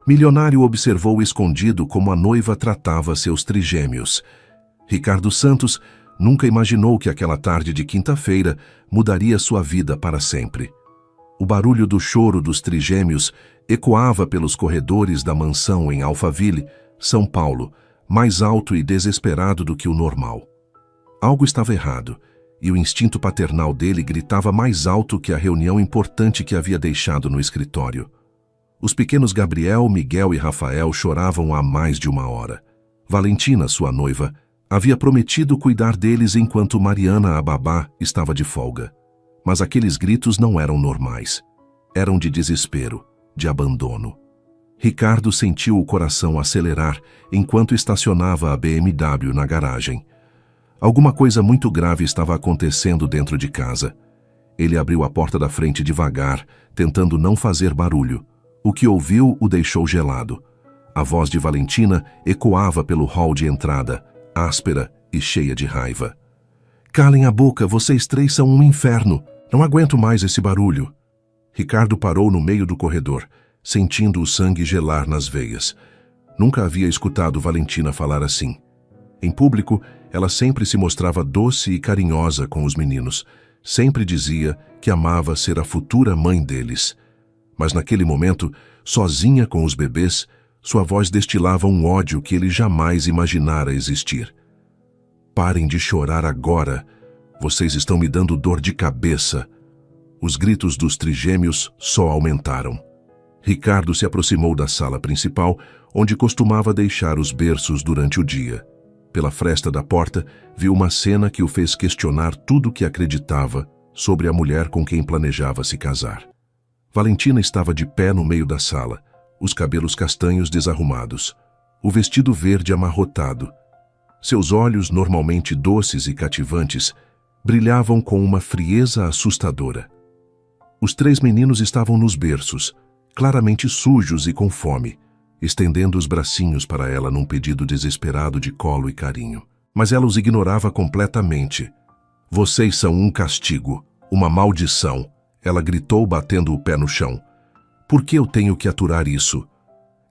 Milionário observou escondido como a noiva tratava seus trigêmeos. Ricardo Santos nunca imaginou que aquela tarde de quinta-feira mudaria sua vida para sempre. O barulho do choro dos trigêmeos ecoava pelos corredores da mansão em Alphaville, São Paulo, mais alto e desesperado do que o normal. Algo estava errado, e o instinto paternal dele gritava mais alto que a reunião importante que havia deixado no escritório. Os pequenos Gabriel, Miguel e Rafael choravam há mais de uma hora. Valentina, sua noiva, havia prometido cuidar deles enquanto Mariana, a babá, estava de folga. Mas aqueles gritos não eram normais. Eram de desespero, de abandono. Ricardo sentiu o coração acelerar enquanto estacionava a BMW na garagem. Alguma coisa muito grave estava acontecendo dentro de casa. Ele abriu a porta da frente devagar, tentando não fazer barulho. O que ouviu o deixou gelado. A voz de Valentina ecoava pelo hall de entrada, áspera e cheia de raiva. "Calem a boca, vocês três são um inferno. Não aguento mais esse barulho." Ricardo parou no meio do corredor, sentindo o sangue gelar nas veias. Nunca havia escutado Valentina falar assim. Em público, ela sempre se mostrava doce e carinhosa com os meninos. Sempre dizia que amava ser a futura mãe deles. Mas naquele momento, sozinha com os bebês, sua voz destilava um ódio que ele jamais imaginara existir. "Parem de chorar agora. Vocês estão me dando dor de cabeça." Os gritos dos trigêmeos só aumentaram. Ricardo se aproximou da sala principal, onde costumava deixar os berços durante o dia. Pela fresta da porta, viu uma cena que o fez questionar tudo o que acreditava sobre a mulher com quem planejava se casar. Valentina estava de pé no meio da sala, os cabelos castanhos desarrumados, o vestido verde amarrotado. Seus olhos, normalmente doces e cativantes, brilhavam com uma frieza assustadora. Os três meninos estavam nos berços, claramente sujos e com fome, estendendo os bracinhos para ela num pedido desesperado de colo e carinho. Mas ela os ignorava completamente. "Vocês são um castigo, uma maldição." Ela gritou, batendo o pé no chão. "Por que eu tenho que aturar isso?"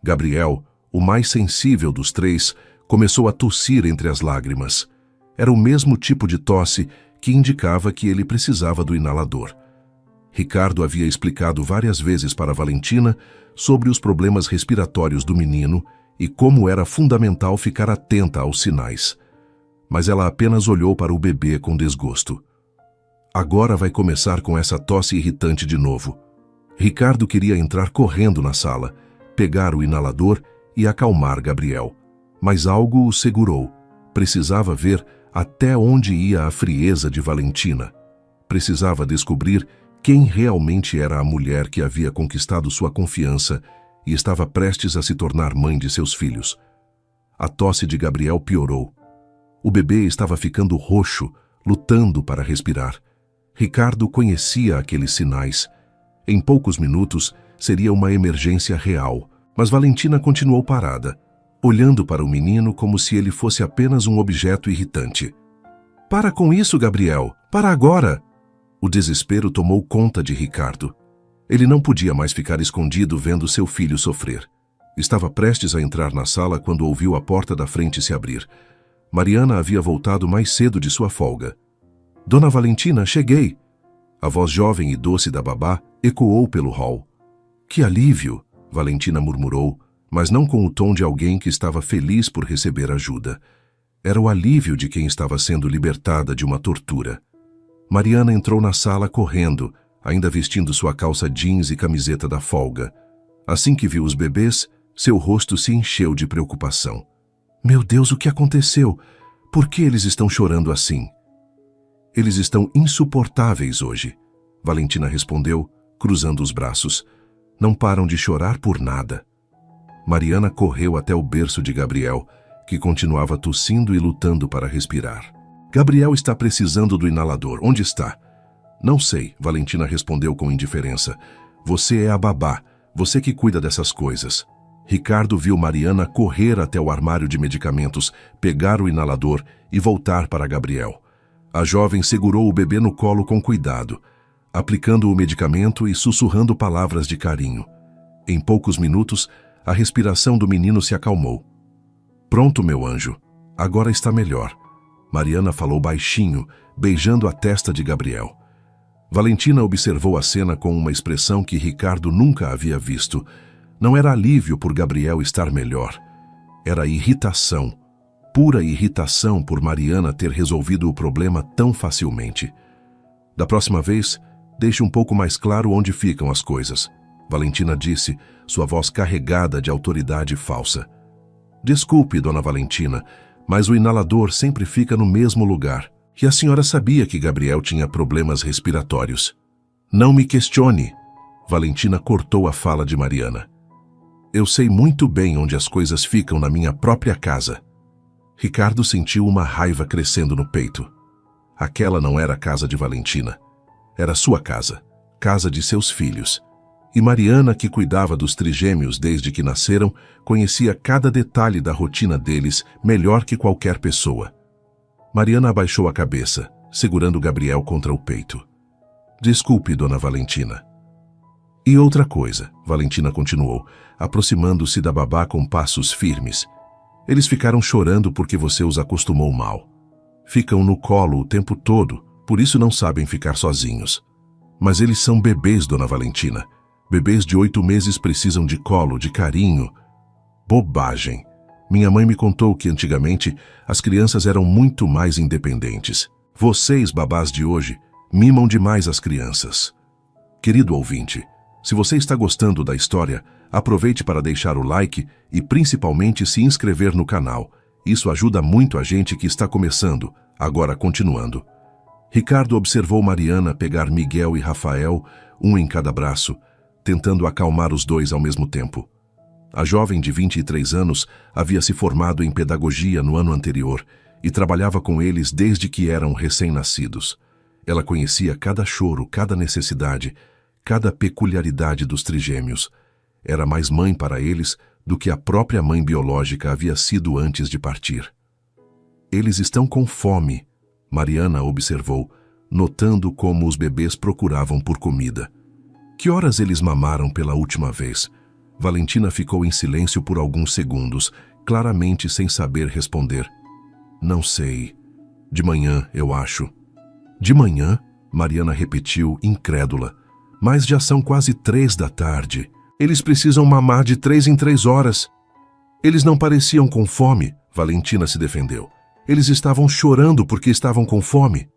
Gabriel, o mais sensível dos três, começou a tossir entre as lágrimas. Era o mesmo tipo de tosse que indicava que ele precisava do inalador. Ricardo havia explicado várias vezes para Valentina sobre os problemas respiratórios do menino e como era fundamental ficar atenta aos sinais. Mas ela apenas olhou para o bebê com desgosto. Agora vai começar com essa tosse irritante de novo. Ricardo queria entrar correndo na sala, pegar o inalador e acalmar Gabriel. Mas algo o segurou. Precisava ver até onde ia a frieza de Valentina. Precisava descobrir quem realmente era a mulher que havia conquistado sua confiança e estava prestes a se tornar mãe de seus filhos. A tosse de Gabriel piorou. O bebê estava ficando roxo, lutando para respirar. Ricardo conhecia aqueles sinais. Em poucos minutos, seria uma emergência real, mas Valentina continuou parada, olhando para o menino como se ele fosse apenas um objeto irritante. "Para com isso, Gabriel! Para agora!" O desespero tomou conta de Ricardo. Ele não podia mais ficar escondido vendo seu filho sofrer. Estava prestes a entrar na sala quando ouviu a porta da frente se abrir. Mariana havia voltado mais cedo de sua folga. "Dona Valentina, cheguei!" A voz jovem e doce da babá ecoou pelo hall. "Que alívio!" Valentina murmurou, mas não com o tom de alguém que estava feliz por receber ajuda. Era o alívio de quem estava sendo libertada de uma tortura. Mariana entrou na sala correndo, ainda vestindo sua calça jeans e camiseta da folga. Assim que viu os bebês, seu rosto se encheu de preocupação. "Meu Deus, o que aconteceu? Por que eles estão chorando assim?" "Eles estão insuportáveis hoje," Valentina respondeu, cruzando os braços. "Não param de chorar por nada." Mariana correu até o berço de Gabriel, que continuava tossindo e lutando para respirar. "Gabriel está precisando do inalador. Onde está?" "Não sei," Valentina respondeu com indiferença. "Você é a babá, você que cuida dessas coisas." Ricardo viu Mariana correr até o armário de medicamentos, pegar o inalador e voltar para Gabriel. A jovem segurou o bebê no colo com cuidado, aplicando o medicamento e sussurrando palavras de carinho. Em poucos minutos, a respiração do menino se acalmou. Pronto, meu anjo. Agora está melhor. Mariana falou baixinho, beijando a testa de Gabriel. Valentina observou a cena com uma expressão que Ricardo nunca havia visto. Não era alívio por Gabriel estar melhor. Era irritação. Pura irritação por Mariana ter resolvido o problema tão facilmente. Da próxima vez, deixe um pouco mais claro onde ficam as coisas, Valentina disse, sua voz carregada de autoridade falsa. Desculpe, dona Valentina, mas o inalador sempre fica no mesmo lugar. E a senhora sabia que Gabriel tinha problemas respiratórios. Não me questione. Valentina cortou a fala de Mariana. Eu sei muito bem onde as coisas ficam na minha própria casa. Ricardo sentiu uma raiva crescendo no peito. Aquela não era a casa de Valentina. Era sua casa, casa de seus filhos. E Mariana, que cuidava dos trigêmeos desde que nasceram, conhecia cada detalhe da rotina deles melhor que qualquer pessoa. Mariana abaixou a cabeça, segurando Gabriel contra o peito. Desculpe, dona Valentina. E outra coisa, Valentina continuou, aproximando-se da babá com passos firmes. Eles ficaram chorando porque você os acostumou mal. Ficam no colo o tempo todo, por isso não sabem ficar sozinhos. Mas eles são bebês, dona Valentina. Bebês de 8 meses precisam de colo, de carinho. Bobagem. Minha mãe me contou que antigamente as crianças eram muito mais independentes. Vocês, babás de hoje, mimam demais as crianças. Querido ouvinte, se você está gostando da história, aproveite para deixar o like e principalmente se inscrever no canal. Isso ajuda muito a gente que está começando. Agora continuando. Ricardo observou Mariana pegar Miguel e Rafael, um em cada braço, tentando acalmar os dois ao mesmo tempo. A jovem de 23 anos havia se formado em pedagogia no ano anterior e trabalhava com eles desde que eram recém-nascidos. Ela conhecia cada choro, cada necessidade, cada peculiaridade dos trigêmeos. Era mais mãe para eles do que a própria mãe biológica havia sido antes de partir. Eles estão com fome, Mariana observou, notando como os bebês procuravam por comida. Que horas eles mamaram pela última vez? Valentina ficou em silêncio por alguns segundos, claramente sem saber responder. Não sei. De manhã, eu acho. De manhã? Mariana repetiu, incrédula. Mas já são quase 3 da tarde. Eles precisam mamar de 3 em 3 horas. Eles não pareciam com fome, Valentina se defendeu. Eles estavam chorando porque estavam com fome.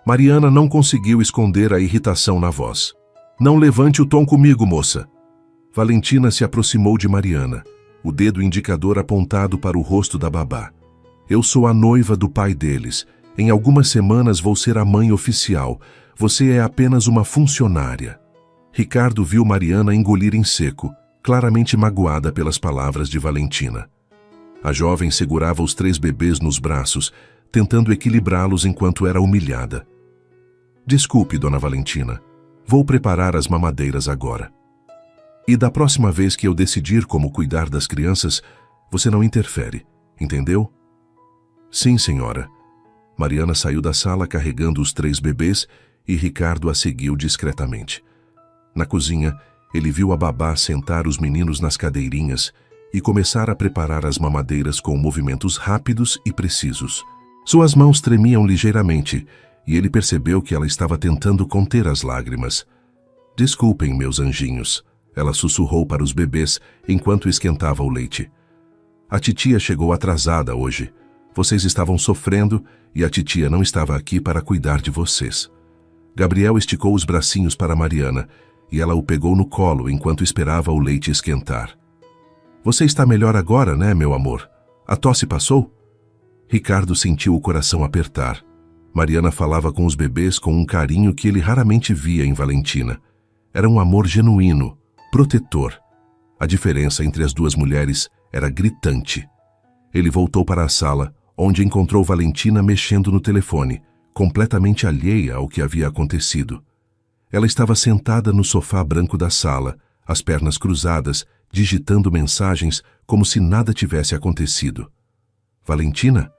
Mariana não conseguiu esconder a irritação na voz. Não levante o tom comigo, moça. Valentina se aproximou de Mariana, o dedo indicador apontado para o rosto da babá. Eu sou a noiva do pai deles. Em algumas semanas vou ser a mãe oficial. Você é apenas uma funcionária. Ricardo viu Mariana engolir em seco, claramente magoada pelas palavras de Valentina. A jovem segurava os 3 bebês nos braços, tentando equilibrá-los enquanto era humilhada. Desculpe, dona Valentina. Vou preparar as mamadeiras agora. E da próxima vez que eu decidir como cuidar das crianças, você não interfere, entendeu? Sim, senhora. Mariana saiu da sala carregando os 3 bebês e Ricardo a seguiu discretamente. Na cozinha, ele viu a babá sentar os meninos nas cadeirinhas e começar a preparar as mamadeiras com movimentos rápidos e precisos. Suas mãos tremiam ligeiramente e ele percebeu que ela estava tentando conter as lágrimas. Desculpem, meus anjinhos. Ela sussurrou para os bebês enquanto esquentava o leite. A titia chegou atrasada hoje. Vocês estavam sofrendo e a titia não estava aqui para cuidar de vocês. Gabriel esticou os bracinhos para Mariana e ela o pegou no colo enquanto esperava o leite esquentar. Você está melhor agora, né, meu amor? A tosse passou? Ricardo sentiu o coração apertar. Mariana falava com os bebês com um carinho que ele raramente via em Valentina. Era um amor genuíno, protetor. A diferença entre as duas mulheres era gritante. Ele voltou para a sala, onde encontrou Valentina mexendo no telefone, completamente alheia ao que havia acontecido. Ela estava sentada no sofá branco da sala, as pernas cruzadas, digitando mensagens como se nada tivesse acontecido. Valentina?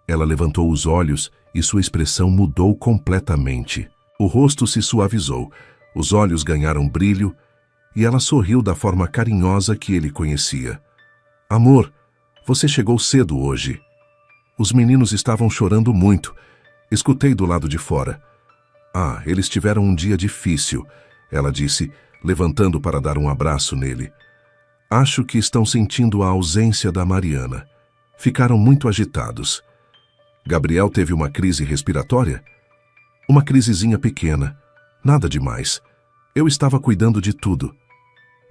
Ela levantou os olhos e sua expressão mudou completamente. O rosto se suavizou, os olhos ganharam brilho e ela sorriu da forma carinhosa que ele conhecia. Amor, você chegou cedo hoje. Os meninos estavam chorando muito. Escutei do lado de fora. Ah, eles tiveram um dia difícil, ela disse, levantando para dar um abraço nele. Acho que estão sentindo a ausência da Mariana. Ficaram muito agitados. Gabriel teve uma crise respiratória? Uma crisezinha pequena. Nada demais. Eu estava cuidando de tudo.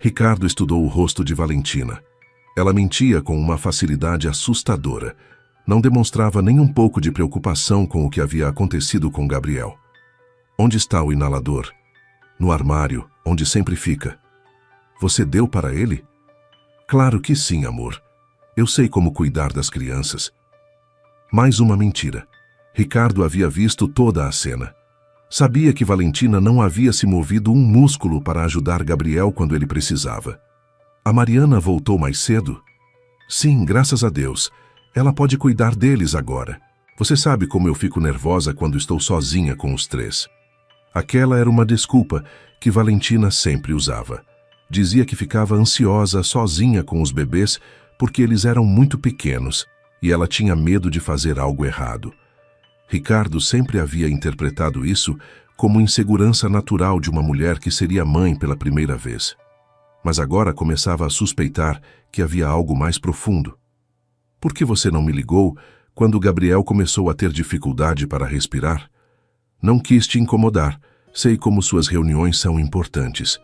Ricardo estudou o rosto de Valentina. Ela mentia com uma facilidade assustadora. Não demonstrava nem um pouco de preocupação com o que havia acontecido com Gabriel. Onde está o inalador? No armário, onde sempre fica. Você deu para ele? Claro que sim, amor. Eu sei como cuidar das crianças. Mais uma mentira. Ricardo havia visto toda a cena. Sabia que Valentina não havia se movido um músculo para ajudar Gabriel quando ele precisava. A Mariana voltou mais cedo? Sim, graças a Deus. Ela pode cuidar deles agora. Você sabe como eu fico nervosa quando estou sozinha com os três. Aquela era uma desculpa que Valentina sempre usava. Dizia que ficava ansiosa sozinha com os bebês porque eles eram muito pequenos e ela tinha medo de fazer algo errado. Ricardo sempre havia interpretado isso como insegurança natural de uma mulher que seria mãe pela primeira vez. Mas agora começava a suspeitar que havia algo mais profundo. Por que você não me ligou quando Gabriel começou a ter dificuldade para respirar? Não quis te incomodar. Sei como suas reuniões são importantes.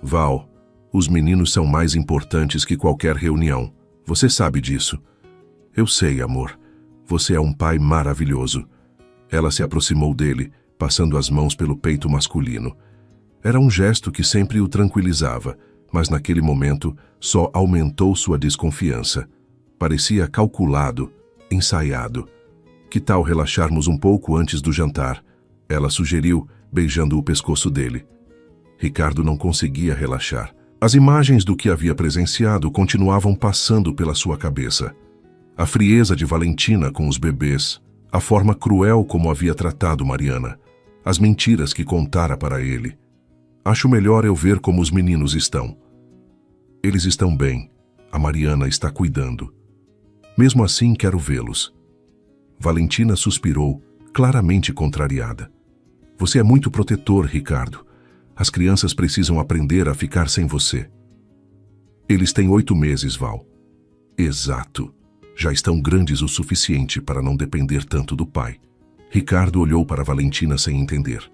Val, os meninos são mais importantes que qualquer reunião. Você sabe disso. Eu sei, amor. Você é um pai maravilhoso. Ela se aproximou dele, passando as mãos pelo peito masculino. Era um gesto que sempre o tranquilizava, mas naquele momento só aumentou sua desconfiança. Parecia calculado, ensaiado. Que tal relaxarmos um pouco antes do jantar? Ela sugeriu, beijando o pescoço dele. Ricardo não conseguia relaxar. As imagens do que havia presenciado continuavam passando pela sua cabeça. A frieza de Valentina com os bebês, a forma cruel como havia tratado Mariana, as mentiras que contara para ele. Acho melhor eu ver como os meninos estão. Eles estão bem. A Mariana está cuidando. Mesmo assim, quero vê-los. Valentina suspirou, claramente contrariada. Você é muito protetor, Ricardo. As crianças precisam aprender a ficar sem você. Eles têm 8 meses, Val. Exato. Já estão grandes o suficiente para não depender tanto do pai. Ricardo olhou para Valentina sem entender.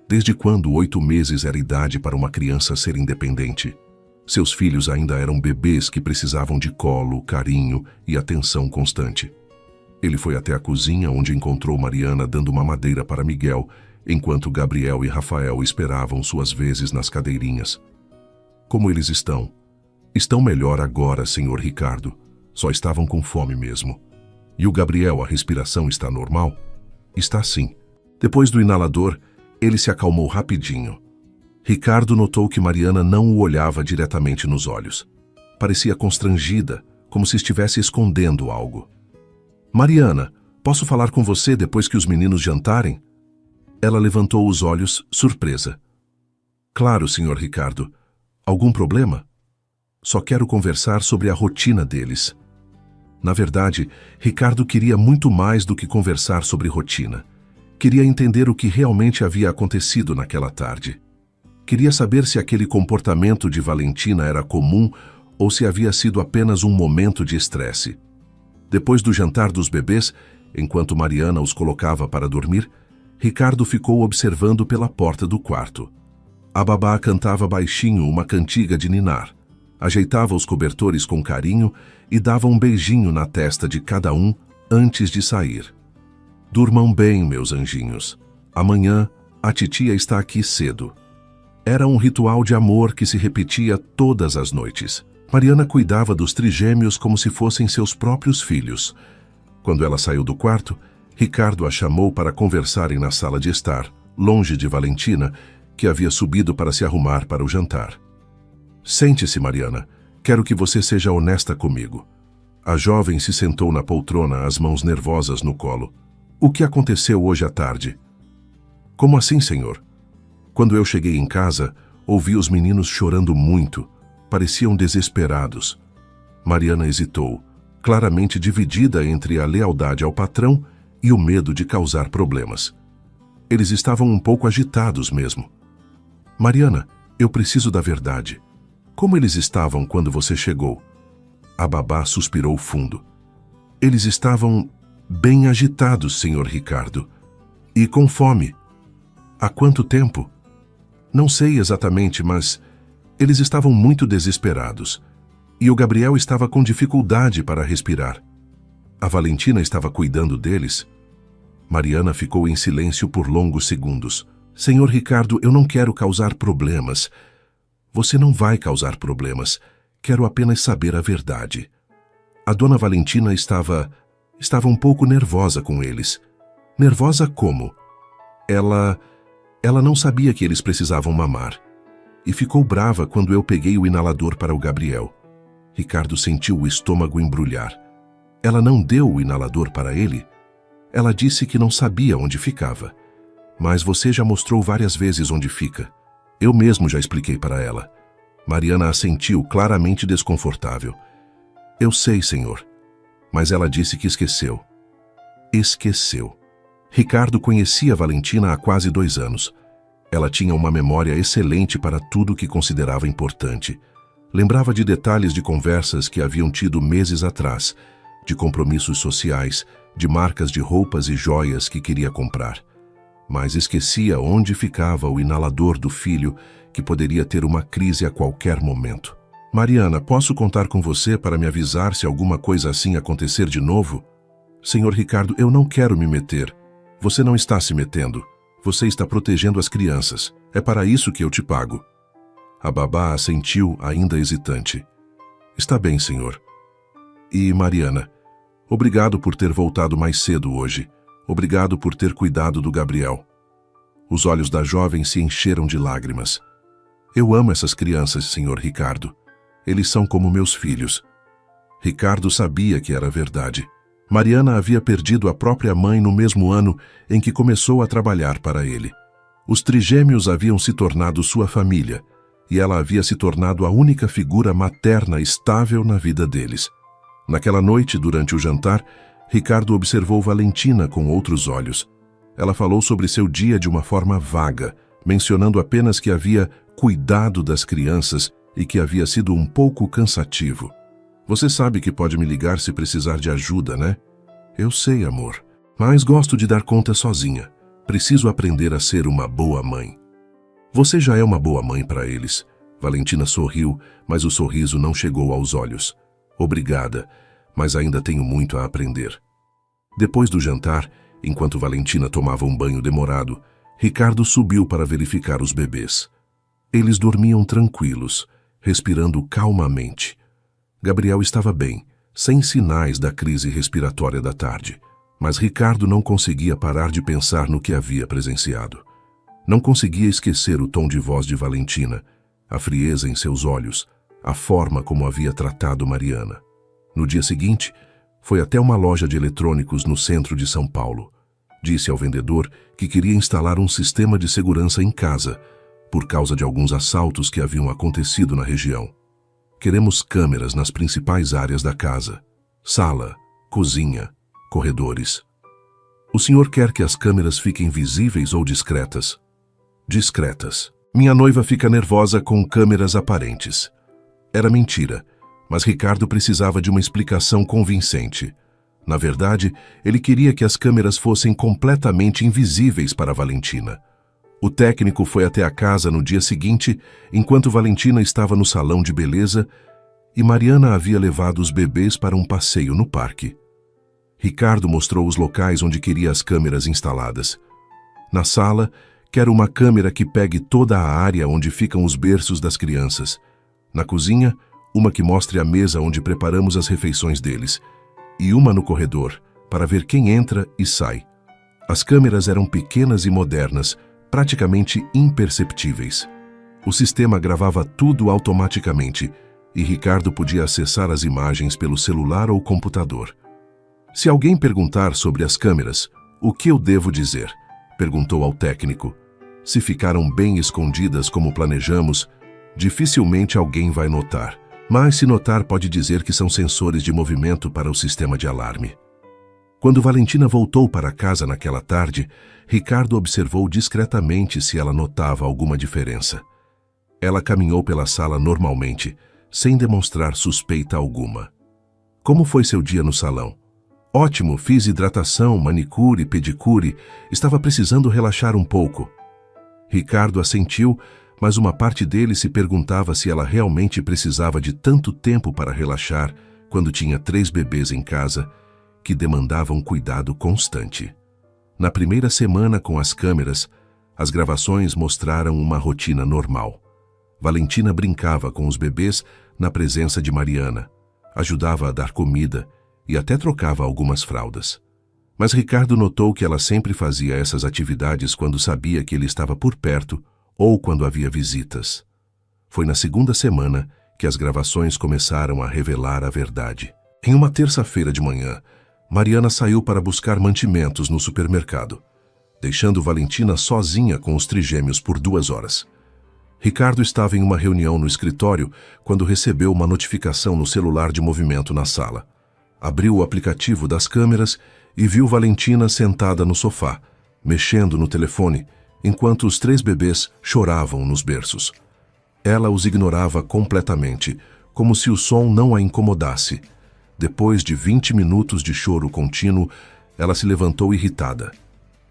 Desde quando 8 meses era idade para uma criança ser independente? Seus filhos ainda eram bebês que precisavam de colo, carinho e atenção constante. Ele foi até a cozinha, onde encontrou Mariana dando uma madeira para Miguel, enquanto Gabriel e Rafael esperavam suas vezes nas cadeirinhas. Como eles estão? Estão melhor agora, senhor Ricardo. Só estavam com fome mesmo. E o Gabriel, a respiração está normal? Está sim. Depois do inalador, ele se acalmou rapidinho. Ricardo notou que Mariana não o olhava diretamente nos olhos. Parecia constrangida, como se estivesse escondendo algo. Mariana, posso falar com você depois que os meninos jantarem? Ela levantou os olhos, surpresa. Claro, senhor Ricardo. Algum problema? Só quero conversar sobre a rotina deles. Na verdade, Ricardo queria muito mais do que conversar sobre rotina. Queria entender o que realmente havia acontecido naquela tarde. Queria saber se aquele comportamento de Valentina era comum ou se havia sido apenas um momento de estresse. Depois do jantar dos bebês, enquanto Mariana os colocava para dormir, Ricardo ficou observando pela porta do quarto. A babá cantava baixinho uma cantiga de ninar, ajeitava os cobertores com carinho e dava um beijinho na testa de cada um antes de sair. Durmam bem, meus anjinhos. Amanhã a titia está aqui cedo. Era um ritual de amor que se repetia todas as noites. Mariana cuidava dos trigêmeos como se fossem seus próprios filhos. Quando ela saiu do quarto, Ricardo a chamou para conversarem na sala de estar, longe de Valentina, que havia subido para se arrumar para o jantar. Sente-se, Mariana. Quero que você seja honesta comigo. A jovem se sentou na poltrona, as mãos nervosas no colo. O que aconteceu hoje à tarde? Como assim, senhor? Quando eu cheguei em casa, Ouvi os meninos chorando muito, pareciam desesperados. Mariana hesitou, claramente dividida entre a lealdade ao patrão e o medo de causar problemas. Eles estavam um pouco agitados mesmo. Mariana, eu preciso da verdade. Como eles estavam quando você chegou? A babá suspirou fundo. Eles estavam bem agitados, senhor Ricardo. E com fome. Há quanto tempo? Não sei exatamente, mas eles estavam muito desesperados. E o Gabriel estava com dificuldade para respirar. A Valentina estava cuidando deles. Mariana ficou em silêncio por longos segundos. Senhor Ricardo, eu não quero causar problemas. Você não vai causar problemas. Quero apenas saber a verdade. A dona Valentina estava um pouco nervosa com eles. Nervosa como? Ela não sabia que eles precisavam mamar. E ficou brava quando eu peguei o inalador para o Gabriel. Ricardo sentiu o estômago embrulhar. Ela não deu o inalador para ele? Ela disse que não sabia onde ficava. Mas você já mostrou várias vezes onde fica. Eu mesmo já expliquei para ela. Mariana assentiu, claramente desconfortável. Eu sei, senhor. Mas ela disse que esqueceu. Esqueceu. Ricardo conhecia Valentina há quase 2 anos. Ela tinha uma memória excelente para tudo que considerava importante. Lembrava de detalhes de conversas que haviam tido meses atrás, de compromissos sociais, de marcas de roupas e joias que queria comprar. Mas esquecia onde ficava o inalador do filho, que poderia ter uma crise a qualquer momento. Mariana, posso contar com você para me avisar se alguma coisa assim acontecer de novo? Senhor Ricardo, eu não quero me meter. Você não está se metendo. Você está protegendo as crianças. É para isso que eu te pago. A babá assentiu, ainda hesitante. Está bem, senhor. E, Mariana, obrigado por ter voltado mais cedo hoje. Obrigado por ter cuidado do Gabriel. Os olhos da jovem se encheram de lágrimas. Eu amo essas crianças, senhor Ricardo. Eles são como meus filhos. Ricardo sabia que era verdade. Mariana havia perdido a própria mãe no mesmo ano em que começou a trabalhar para ele. Os trigêmeos haviam se tornado sua família, e ela havia se tornado a única figura materna estável na vida deles. Naquela noite, durante o jantar, Ricardo observou Valentina com outros olhos. Ela falou sobre seu dia de uma forma vaga, mencionando apenas que havia cuidado das crianças e que havia sido um pouco cansativo. Você sabe que pode me ligar se precisar de ajuda, né? Eu sei, amor, mas gosto de dar conta sozinha. Preciso aprender a ser uma boa mãe. Você já é uma boa mãe para eles. Valentina sorriu, mas o sorriso não chegou aos olhos. Obrigada, mas ainda tenho muito a aprender. Depois do jantar, enquanto Valentina tomava um banho demorado, Ricardo subiu para verificar os bebês. Eles dormiam tranquilos, respirando calmamente. Gabriel estava bem, sem sinais da crise respiratória da tarde, mas Ricardo não conseguia parar de pensar no que havia presenciado. Não conseguia esquecer o tom de voz de Valentina, a frieza em seus olhos, a forma como havia tratado Mariana. No dia seguinte, foi até uma loja de eletrônicos no centro de São Paulo. Disse ao vendedor que queria instalar um sistema de segurança em casa, por causa de alguns assaltos que haviam acontecido na região. Queremos câmeras nas principais áreas da casa: sala, cozinha, corredores. O senhor quer que as câmeras fiquem visíveis ou discretas? Discretas. Minha noiva fica nervosa com câmeras aparentes. Era mentira, mas Ricardo precisava de uma explicação convincente. Na verdade, ele queria que as câmeras fossem completamente invisíveis para Valentina. O técnico foi até a casa no dia seguinte, enquanto Valentina estava no salão de beleza e Mariana havia levado os bebês para um passeio no parque. Ricardo mostrou os locais onde queria as câmeras instaladas. Na sala, quero uma câmera que pegue toda a área onde ficam os berços das crianças. Na cozinha, uma que mostre a mesa onde preparamos as refeições deles. E uma no corredor, para ver quem entra e sai. As câmeras eram pequenas e modernas, praticamente imperceptíveis. O sistema gravava tudo automaticamente e Ricardo podia acessar as imagens pelo celular ou computador. Se alguém perguntar sobre as câmeras, o que eu devo dizer? Perguntou ao técnico. Se ficaram bem escondidas como planejamos, dificilmente alguém vai notar. Mas se notar, pode dizer que são sensores de movimento para o sistema de alarme. Quando Valentina voltou para casa naquela tarde, Ricardo observou discretamente se ela notava alguma diferença. Ela caminhou pela sala normalmente, sem demonstrar suspeita alguma. Como foi seu dia no salão? Ótimo, fiz hidratação, manicure, pedicure, estava precisando relaxar um pouco. Ricardo assentiu, mas uma parte dele se perguntava se ela realmente precisava de tanto tempo para relaxar quando tinha 3 bebês em casa que demandavam cuidado constante. Na primeira semana com as câmeras, as gravações mostraram uma rotina normal. Valentina brincava com os bebês na presença de Mariana, ajudava a dar comida e até trocava algumas fraldas. Mas Ricardo notou que ela sempre fazia essas atividades quando sabia que ele estava por perto ou quando havia visitas. Foi na segunda semana que as gravações começaram a revelar a verdade. Em uma terça-feira de manhã, Mariana saiu para buscar mantimentos no supermercado, deixando Valentina sozinha com os trigêmeos por 2 horas. Ricardo estava em uma reunião no escritório quando recebeu uma notificação no celular de movimento na sala. Abriu o aplicativo das câmeras e viu Valentina sentada no sofá, mexendo no telefone, enquanto os 3 bebês choravam nos berços. Ela os ignorava completamente, como se o som não a incomodasse. Depois de 20 minutos de choro contínuo, ela se levantou irritada.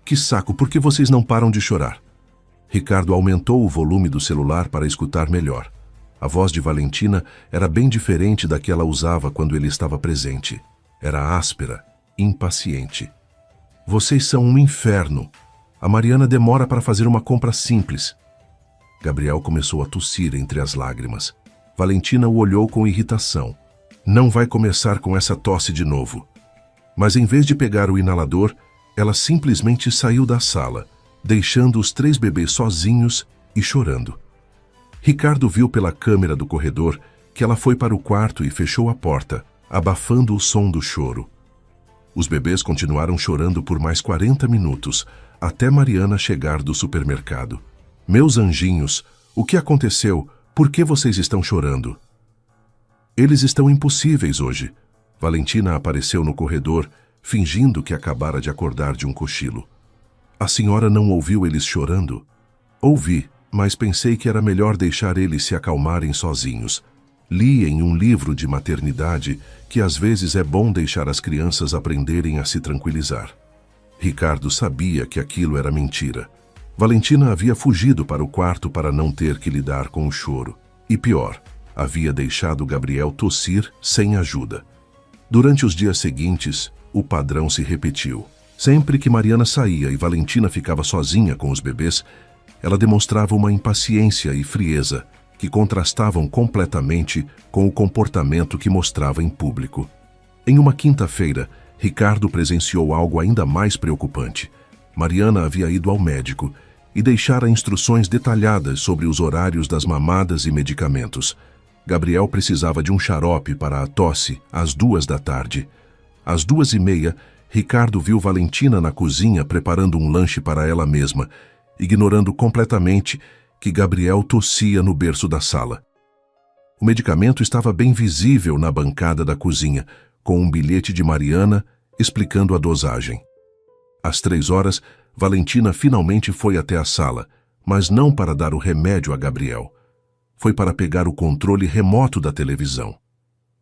Que saco, por que vocês não param de chorar? Ricardo aumentou o volume do celular para escutar melhor. A voz de Valentina era bem diferente da que ela usava quando ele estava presente. Era áspera, impaciente. Vocês são um inferno. A Mariana demora para fazer uma compra simples. Gabriel começou a tossir entre as lágrimas. Valentina o olhou com irritação. Não vai começar com essa tosse de novo. Mas em vez de pegar o inalador, ela simplesmente saiu da sala, deixando os 3 bebês sozinhos e chorando. Ricardo viu pela câmera do corredor que ela foi para o quarto e fechou a porta, abafando o som do choro. Os bebês continuaram chorando por mais 40 minutos, até Mariana chegar do supermercado. Meus anjinhos, o que aconteceu? Por que vocês estão chorando? Eles estão impossíveis hoje. Valentina apareceu no corredor, fingindo que acabara de acordar de um cochilo. A senhora não ouviu eles chorando? Ouvi, mas pensei que era melhor deixar eles se acalmarem sozinhos. Li em um livro de maternidade que às vezes é bom deixar as crianças aprenderem a se tranquilizar. Ricardo sabia que aquilo era mentira. Valentina havia fugido para o quarto para não ter que lidar com o choro. E pior, havia deixado Gabriel tossir sem ajuda. Durante os dias seguintes, o padrão se repetiu. Sempre que Mariana saía e Valentina ficava sozinha com os bebês, ela demonstrava uma impaciência e frieza que contrastavam completamente com o comportamento que mostrava em público. Em uma quinta-feira, Ricardo presenciou algo ainda mais preocupante. Mariana havia ido ao médico e deixara instruções detalhadas sobre os horários das mamadas e medicamentos. Gabriel precisava de um xarope para a tosse às 2 da tarde. Às 2h30, Ricardo viu Valentina na cozinha preparando um lanche para ela mesma, ignorando completamente que Gabriel tossia no berço da sala. O medicamento estava bem visível na bancada da cozinha, com um bilhete de Mariana explicando a dosagem. Às 3 horas, Valentina finalmente foi até a sala, mas não para dar o remédio a Gabriel. Foi para pegar o controle remoto da televisão.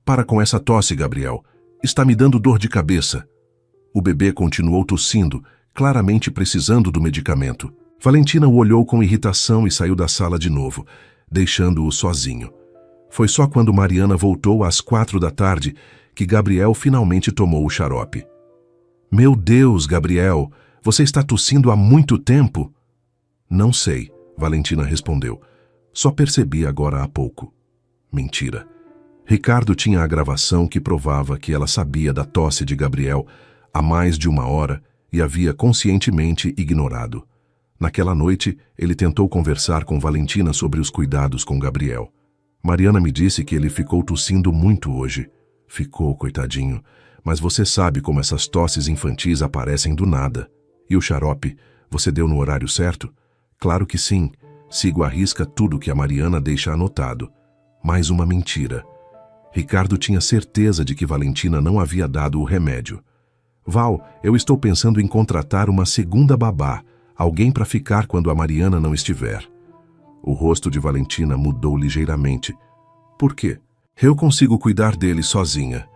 Para com essa tosse, Gabriel. Está me dando dor de cabeça. O bebê continuou tossindo, claramente precisando do medicamento. Valentina o olhou com irritação e saiu da sala de novo, deixando-o sozinho. Foi só quando Mariana voltou às 4 da tarde que Gabriel finalmente tomou o xarope. Meu Deus, Gabriel, você está tossindo há muito tempo? Não sei, Valentina respondeu. Só percebi agora há pouco. Mentira. Ricardo tinha a gravação que provava que ela sabia da tosse de Gabriel há mais de 1 hora e havia conscientemente ignorado. Naquela noite, ele tentou conversar com Valentina sobre os cuidados com Gabriel. Mariana me disse que ele ficou tossindo muito hoje. Ficou, coitadinho. Mas você sabe como essas tosses infantis aparecem do nada. E o xarope, você deu no horário certo? Claro que sim. Sigo à risca tudo que a Mariana deixa anotado. Mais uma mentira. Ricardo tinha certeza de que Valentina não havia dado o remédio. Val, eu estou pensando em contratar uma segunda babá, alguém para ficar quando a Mariana não estiver. O rosto de Valentina mudou ligeiramente. Por quê? Eu consigo cuidar dele sozinha.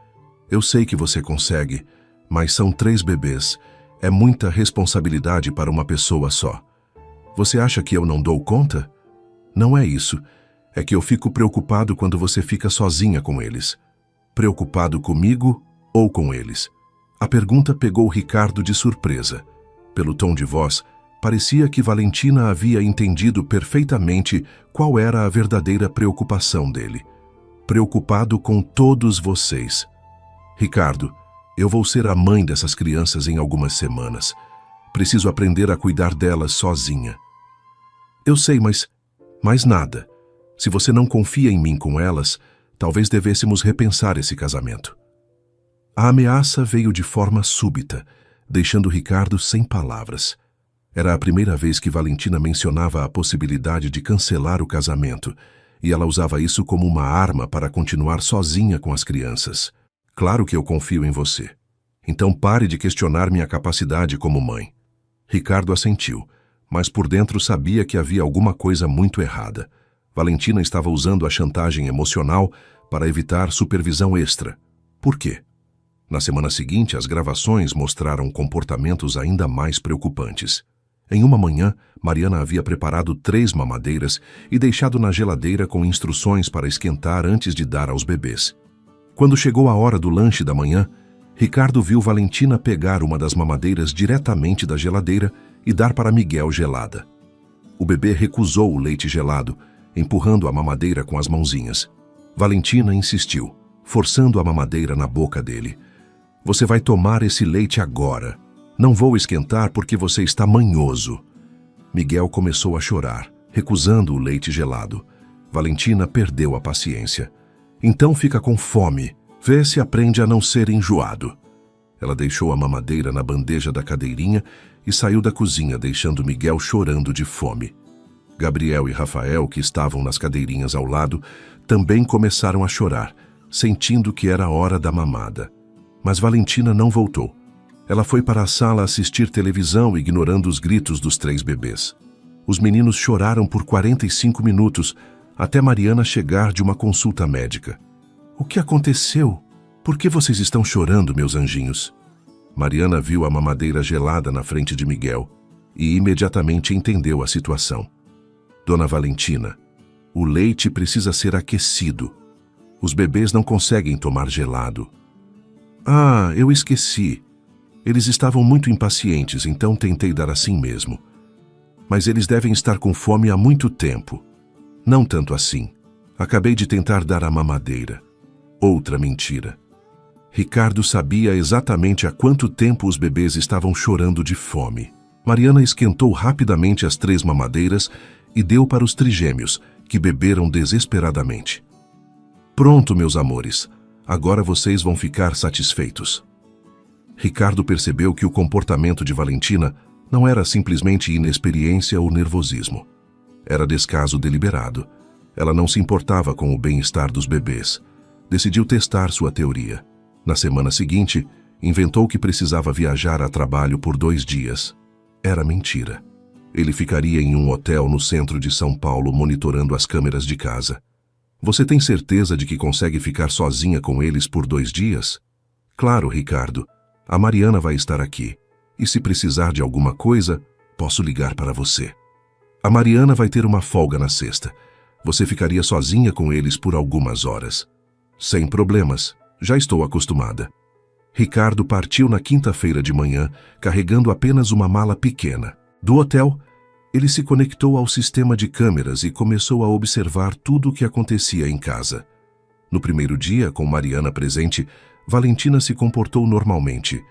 Eu sei que você consegue, mas são 3 bebês. É muita responsabilidade para uma pessoa só. Você acha que eu não dou conta? Não é isso. É que eu fico preocupado quando você fica sozinha com eles. Preocupado comigo ou com eles? A pergunta pegou Ricardo de surpresa. Pelo tom de voz, parecia que Valentina havia entendido perfeitamente qual era a verdadeira preocupação dele. Preocupado com todos vocês. Ricardo, eu vou ser a mãe dessas crianças em algumas semanas. Preciso aprender a cuidar delas sozinha. Eu sei, mas nada. Se você não confia em mim com elas, talvez devêssemos repensar esse casamento. A ameaça veio de forma súbita, deixando Ricardo sem palavras. Era a primeira vez que Valentina mencionava a possibilidade de cancelar o casamento, e ela usava isso como uma arma para continuar sozinha com as crianças. Claro que eu confio em você. Então pare de questionar minha capacidade como mãe. Ricardo assentiu, mas por dentro sabia que havia alguma coisa muito errada. Valentina estava usando a chantagem emocional para evitar supervisão extra. Por quê? Na semana seguinte, as gravações mostraram comportamentos ainda mais preocupantes. Em uma manhã, Mariana havia preparado 3 mamadeiras e deixado na geladeira com instruções para esquentar antes de dar aos bebês. Quando chegou a hora do lanche da manhã, Ricardo viu Valentina pegar uma das mamadeiras diretamente da geladeira e dar para Miguel gelada. O bebê recusou o leite gelado, empurrando a mamadeira com as mãozinhas. Valentina insistiu, forçando a mamadeira na boca dele. Você vai tomar esse leite agora. Não vou esquentar porque você está manhoso. Miguel começou a chorar, recusando o leite gelado. Valentina perdeu a paciência. Então fica com fome. Vê se aprende a não ser enjoado. Ela deixou a mamadeira na bandeja da cadeirinha e saiu da cozinha, deixando Miguel chorando de fome. Gabriel e Rafael, que estavam nas cadeirinhas ao lado, também começaram a chorar, sentindo que era a hora da mamada. Mas Valentina não voltou. Ela foi para a sala assistir televisão, ignorando os gritos dos 3 bebês. Os meninos choraram por 45 minutos, até Mariana chegar de uma consulta médica. O que aconteceu? Por que vocês estão chorando, meus anjinhos? Mariana viu a mamadeira gelada na frente de Miguel e imediatamente entendeu a situação. Dona Valentina, o leite precisa ser aquecido. Os bebês não conseguem tomar gelado. Ah, eu esqueci. Eles estavam muito impacientes, então tentei dar assim mesmo. Mas eles devem estar com fome há muito tempo. Não tanto assim. Acabei de tentar dar a mamadeira. Outra mentira. Ricardo sabia exatamente há quanto tempo os bebês estavam chorando de fome. Mariana esquentou rapidamente as 3 mamadeiras e deu para os trigêmeos, que beberam desesperadamente. Pronto, meus amores. Agora vocês vão ficar satisfeitos. Ricardo percebeu que o comportamento de Valentina não era simplesmente inexperiência ou nervosismo. Era descaso deliberado. Ela não se importava com o bem-estar dos bebês. Decidiu testar sua teoria. Na semana seguinte, inventou que precisava viajar a trabalho por 2 dias. Era mentira. Ele ficaria em um hotel no centro de São Paulo monitorando as câmeras de casa. Você tem certeza de que consegue ficar sozinha com eles por 2 dias? Claro, Ricardo. A Mariana vai estar aqui. E se precisar de alguma coisa, posso ligar para você. A Mariana vai ter uma folga na sexta. Você ficaria sozinha com eles por algumas horas. Sem problemas. Já estou acostumada. Ricardo partiu na quinta-feira de manhã, carregando apenas uma mala pequena. Do hotel, ele se conectou ao sistema de câmeras e começou a observar tudo o que acontecia em casa. No primeiro dia, com Mariana presente, Valentina se comportou normalmente.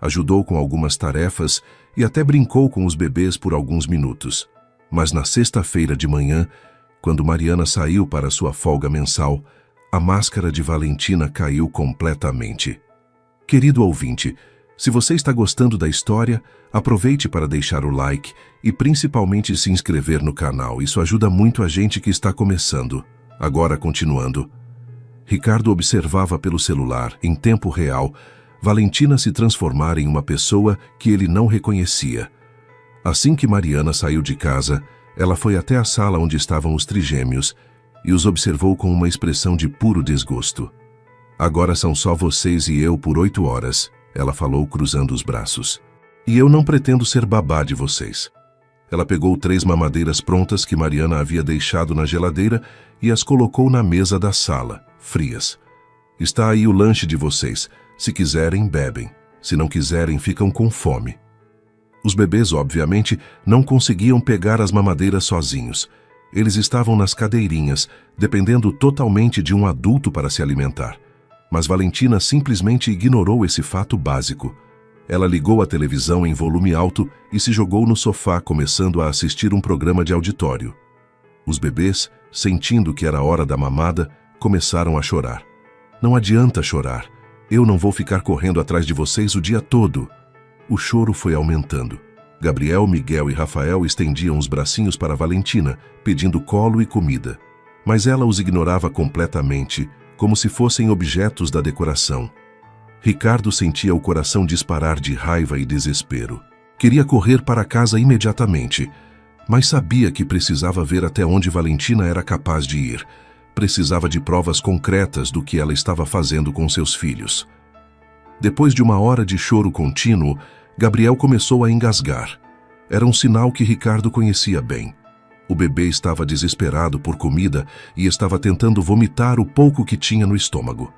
Ajudou com algumas tarefas e até brincou com os bebês por alguns minutos. Mas na sexta-feira de manhã, quando Mariana saiu para sua folga mensal, a máscara de Valentina caiu completamente. Querido ouvinte, Se você está gostando da história, aproveite para deixar o like e principalmente se inscrever no canal. Isso ajuda muito a gente que está começando. Agora, continuando. Ricardo observava pelo celular, em tempo real, Valentina se transformar em uma pessoa que ele não reconhecia. Assim que Mariana saiu de casa, ela foi até a sala onde estavam os trigêmeos e os observou com uma expressão de puro desgosto. Agora são só vocês e eu por 8 horas, ela falou cruzando os braços. E eu não pretendo ser babá de vocês. Ela pegou 3 mamadeiras prontas que Mariana havia deixado na geladeira e as colocou na mesa da sala, frias. Está aí o lanche de vocês. Se quiserem, bebem. Se não quiserem, ficam com fome. Os bebês, obviamente, não conseguiam pegar as mamadeiras sozinhos. Eles estavam nas cadeirinhas, dependendo totalmente de um adulto para se alimentar. Mas Valentina simplesmente ignorou esse fato básico. Ela ligou a televisão em volume alto e se jogou no sofá, começando a assistir um programa de auditório. Os bebês, sentindo que era hora da mamada, começaram a chorar. Não adianta chorar. Eu não vou ficar correndo atrás de vocês o dia todo. O choro foi aumentando. Gabriel, Miguel e Rafael estendiam os bracinhos para Valentina, pedindo colo e comida. Mas ela os ignorava completamente, como se fossem objetos da decoração. Ricardo sentia o coração disparar de raiva e desespero. Queria correr para casa imediatamente, mas sabia que precisava ver até onde Valentina era capaz de ir. Precisava de provas concretas do que ela estava fazendo com seus filhos. Depois de 1 hora de choro contínuo, Gabriel começou a engasgar. Era um sinal que Ricardo conhecia bem. O bebê estava desesperado por comida e estava tentando vomitar o pouco que tinha no estômago.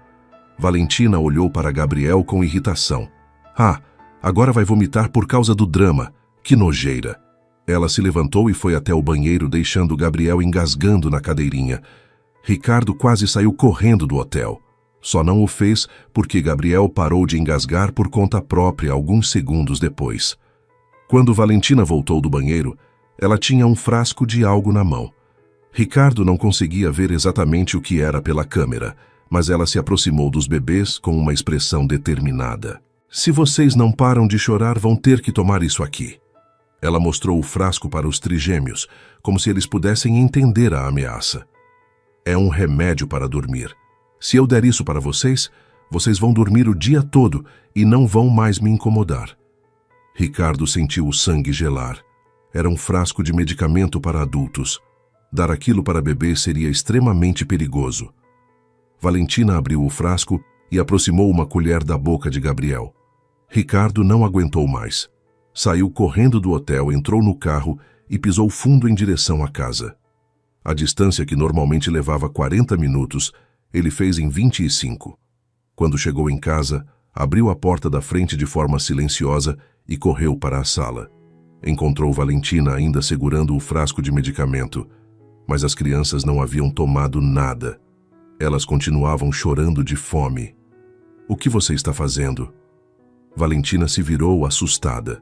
Valentina olhou para Gabriel com irritação. Ah, agora vai vomitar por causa do drama. Que nojeira! Ela se levantou e foi até o banheiro, deixando Gabriel engasgando na cadeirinha. Ricardo quase saiu correndo do hotel. Só não o fez porque Gabriel parou de engasgar por conta própria alguns segundos depois. Quando Valentina voltou do banheiro, ela tinha um frasco de algo na mão. Ricardo não conseguia ver exatamente o que era pela câmera, mas ela se aproximou dos bebês com uma expressão determinada. Se vocês não param de chorar, vão ter que tomar isso aqui. Ela mostrou o frasco para os trigêmeos, como se eles pudessem entender a ameaça. É um remédio para dormir. Se eu der isso para vocês, vocês vão dormir o dia todo e não vão mais me incomodar. Ricardo sentiu o sangue gelar. Era um frasco de medicamento para adultos. Dar aquilo para bebês seria extremamente perigoso. Valentina abriu o frasco e aproximou uma colher da boca de Gabriel. Ricardo não aguentou mais. Saiu correndo do hotel, entrou no carro e pisou fundo em direção à casa. A distância que normalmente levava 40 minutos, ele fez em 25. Quando chegou em casa, abriu a porta da frente de forma silenciosa e correu para a sala. Encontrou Valentina ainda segurando o frasco de medicamento, mas as crianças não haviam tomado nada. Elas continuavam chorando de fome. O que você está fazendo? Valentina se virou assustada.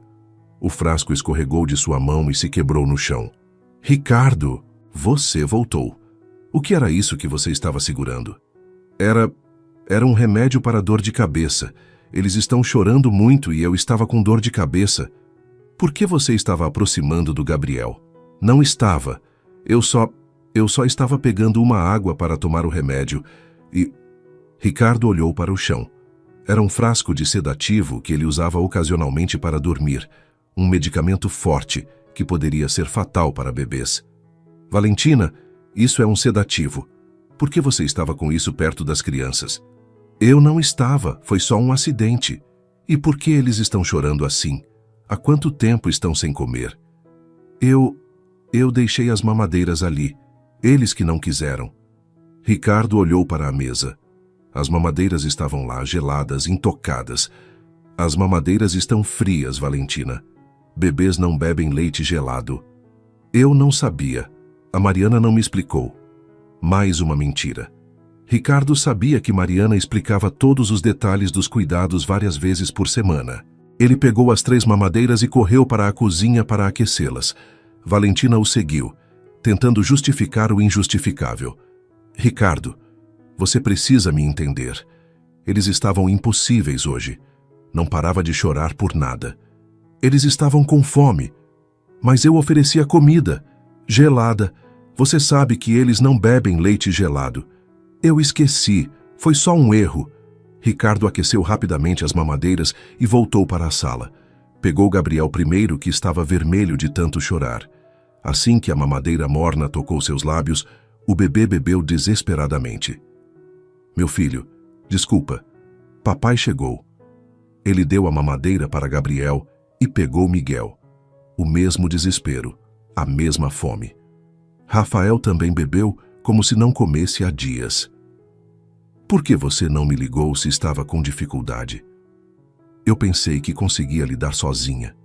O frasco escorregou de sua mão e se quebrou no chão. Ricardo, você voltou. O que era isso que você estava segurando? Era um remédio para dor de cabeça. Eles estão chorando muito e eu estava com dor de cabeça. Por que você estava aproximando do Gabriel? Não estava. Eu só estava pegando uma água para tomar o remédio e... Ricardo olhou para o chão. Era um frasco de sedativo que ele usava ocasionalmente para dormir. Um medicamento forte que poderia ser fatal para bebês. Valentina, isso é um sedativo. Por que você estava com isso perto das crianças? Eu não estava, foi só um acidente. E por que eles estão chorando assim? Há quanto tempo estão sem comer? Eu deixei as mamadeiras ali. Eles que não quiseram. Ricardo olhou para a mesa. As mamadeiras estavam lá, geladas, intocadas. As mamadeiras estão frias, Valentina. Bebês não bebem leite gelado. Eu não sabia. A Mariana não me explicou. Mais uma mentira. Ricardo sabia que Mariana explicava todos os detalhes dos cuidados várias vezes por semana. Ele pegou as 3 mamadeiras e correu para a cozinha para aquecê-las. Valentina o seguiu, tentando justificar o injustificável. Ricardo, você precisa me entender. Eles estavam impossíveis hoje. Não parava de chorar por nada. Eles estavam com fome, mas eu oferecia comida, gelada. Você sabe que eles não bebem leite gelado. Eu esqueci, foi só um erro. Ricardo aqueceu rapidamente as mamadeiras e voltou para a sala. Pegou Gabriel primeiro, que estava vermelho de tanto chorar. Assim que a mamadeira morna tocou seus lábios, o bebê bebeu desesperadamente. Meu filho, desculpa. Papai chegou. Ele deu a mamadeira para Gabriel e pegou Miguel. O mesmo desespero, a mesma fome. Rafael também bebeu como se não comesse há dias. Por que você não me ligou se estava com dificuldade? Eu pensei que conseguia lidar sozinha.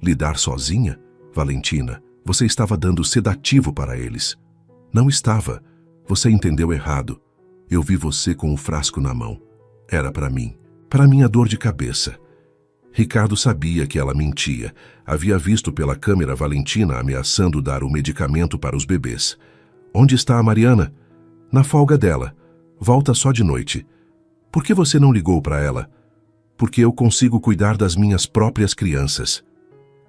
Lidar sozinha? Valentina, você estava dando sedativo para eles. Não estava. Você entendeu errado. Eu vi você com o frasco na mão. Era para mim. Para minha dor de cabeça. Ricardo sabia que ela mentia. Havia visto pela câmera Valentina ameaçando dar o medicamento para os bebês. Onde está a Mariana? Na folga dela. Volta só de noite. Por que você não ligou para ela? Porque eu consigo cuidar das minhas próprias crianças.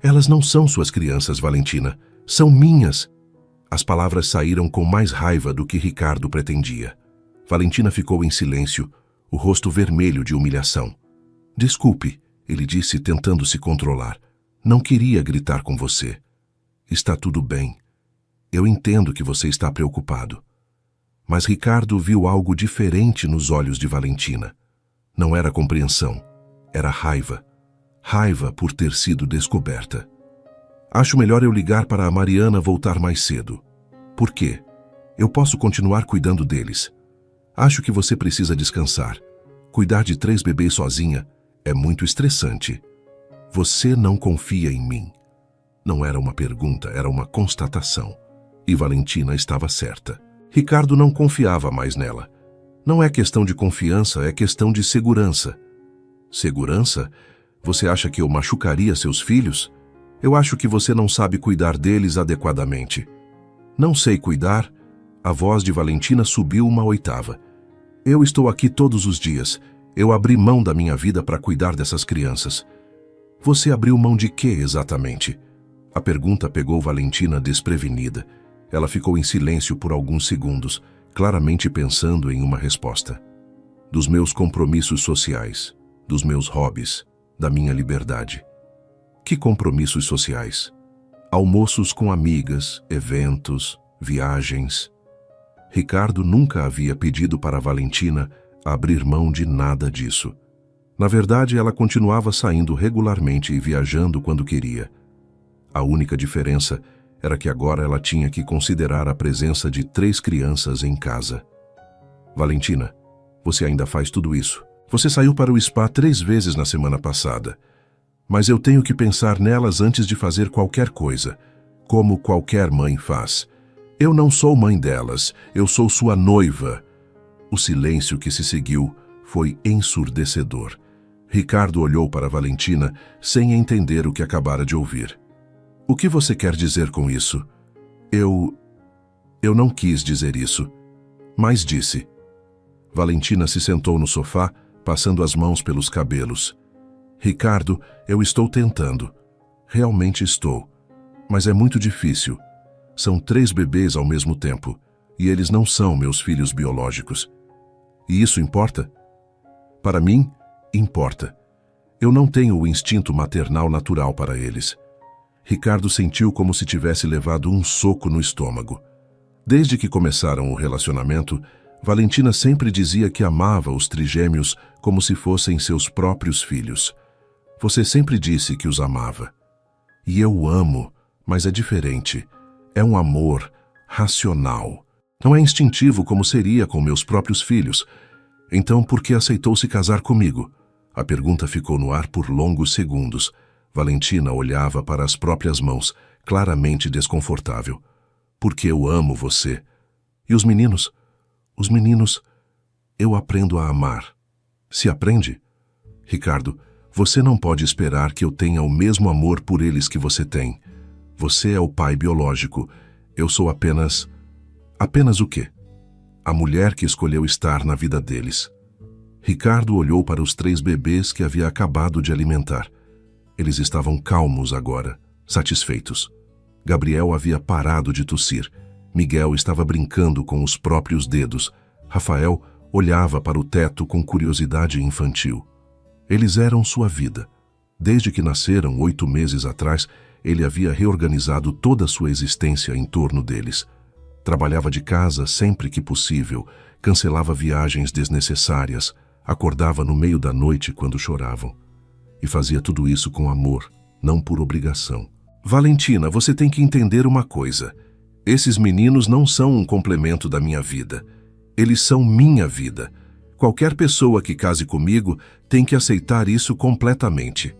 Elas não são suas crianças, Valentina. São minhas. As palavras saíram com mais raiva do que Ricardo pretendia. Valentina ficou em silêncio, o rosto vermelho de humilhação. Desculpe, ele disse tentando se controlar. Não queria gritar com você. Está tudo bem. Eu entendo que você está preocupado. Mas Ricardo viu algo diferente nos olhos de Valentina. Não era compreensão, era raiva. Raiva por ter sido descoberta. Acho melhor eu ligar para a Mariana voltar mais cedo. Por quê? Eu posso continuar cuidando deles. Acho que você precisa descansar. Cuidar de 3 bebês sozinha é muito estressante. Você não confia em mim. Não era uma pergunta, era uma constatação. E Valentina estava certa. Ricardo não confiava mais nela. Não é questão de confiança, é questão de segurança. Segurança? Você acha que eu machucaria seus filhos? Eu acho que você não sabe cuidar deles adequadamente. Não sei cuidar? A voz de Valentina subiu uma oitava. Eu estou aqui todos os dias. Eu abri mão da minha vida para cuidar dessas crianças. Você abriu mão de quê exatamente? A pergunta pegou Valentina desprevenida. Ela ficou em silêncio por alguns segundos, claramente pensando em uma resposta. Dos meus compromissos sociais, dos meus hobbies, da minha liberdade. Que compromissos sociais? Almoços com amigas, eventos, viagens. Ricardo nunca havia pedido para Valentina abrir mão de nada disso. Na verdade, ela continuava saindo regularmente e viajando quando queria. A única diferença era que agora ela tinha que considerar a presença de 3 crianças em casa. Valentina, você ainda faz tudo isso. Você saiu para o spa 3 vezes na semana passada. Mas eu tenho que pensar nelas antes de fazer qualquer coisa, como qualquer mãe faz. Eu não sou mãe delas, eu sou sua noiva. O silêncio que se seguiu foi ensurdecedor. Ricardo olhou para Valentina sem entender o que acabara de ouvir. O que você quer dizer com isso? Eu não quis dizer isso, mas disse. Valentina se sentou no sofá, passando as mãos pelos cabelos. Ricardo, eu estou tentando. Realmente estou. Mas é muito difícil. São 3 bebês ao mesmo tempo, e eles não são meus filhos biológicos. E isso importa? Para mim, importa. Eu não tenho o instinto maternal natural para eles. Ricardo sentiu como se tivesse levado um soco no estômago. Desde que começaram o relacionamento, Valentina sempre dizia que amava os trigêmeos como se fossem seus próprios filhos. Você sempre disse que os amava. E eu amo, mas é diferente. É um amor racional. Não é instintivo como seria com meus próprios filhos. Então, por que aceitou se casar comigo? A pergunta ficou no ar por longos segundos. Valentina olhava para as próprias mãos, claramente desconfortável. Porque eu amo você. E os meninos? Os meninos, eu aprendo a amar. Se aprende? Ricardo, você não pode esperar que eu tenha o mesmo amor por eles que você tem. Você é o pai biológico. Eu sou apenas... Apenas o quê? A mulher que escolheu estar na vida deles. Ricardo olhou para os 3 bebês que havia acabado de alimentar. Eles estavam calmos agora, satisfeitos. Gabriel havia parado de tossir. Miguel estava brincando com os próprios dedos. Rafael olhava para o teto com curiosidade infantil. Eles eram sua vida. Desde que nasceram 8 meses atrás, ele havia reorganizado toda a sua existência em torno deles. Trabalhava de casa sempre que possível, cancelava viagens desnecessárias, acordava no meio da noite quando choravam. E fazia tudo isso com amor, não por obrigação. Valentina, você tem que entender uma coisa. Esses meninos não são um complemento da minha vida. Eles são minha vida. Qualquer pessoa que case comigo tem que aceitar isso completamente.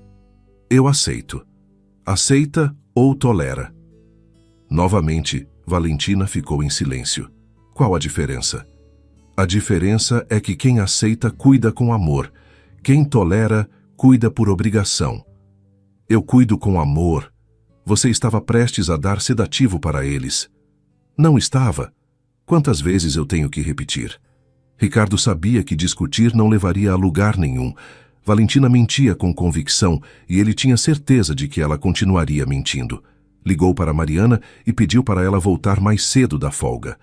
Eu aceito. Aceita ou tolera. Novamente, Valentina ficou em silêncio. Qual a diferença? A diferença é que quem aceita cuida com amor. Quem tolera, cuida por obrigação. Eu cuido com amor. Você estava prestes a dar sedativo para eles. Não estava? Quantas vezes eu tenho que repetir? Ricardo sabia que discutir não levaria a lugar nenhum. Valentina mentia com convicção e ele tinha certeza de que ela continuaria mentindo. Ligou para Mariana e pediu para ela voltar mais cedo da folga.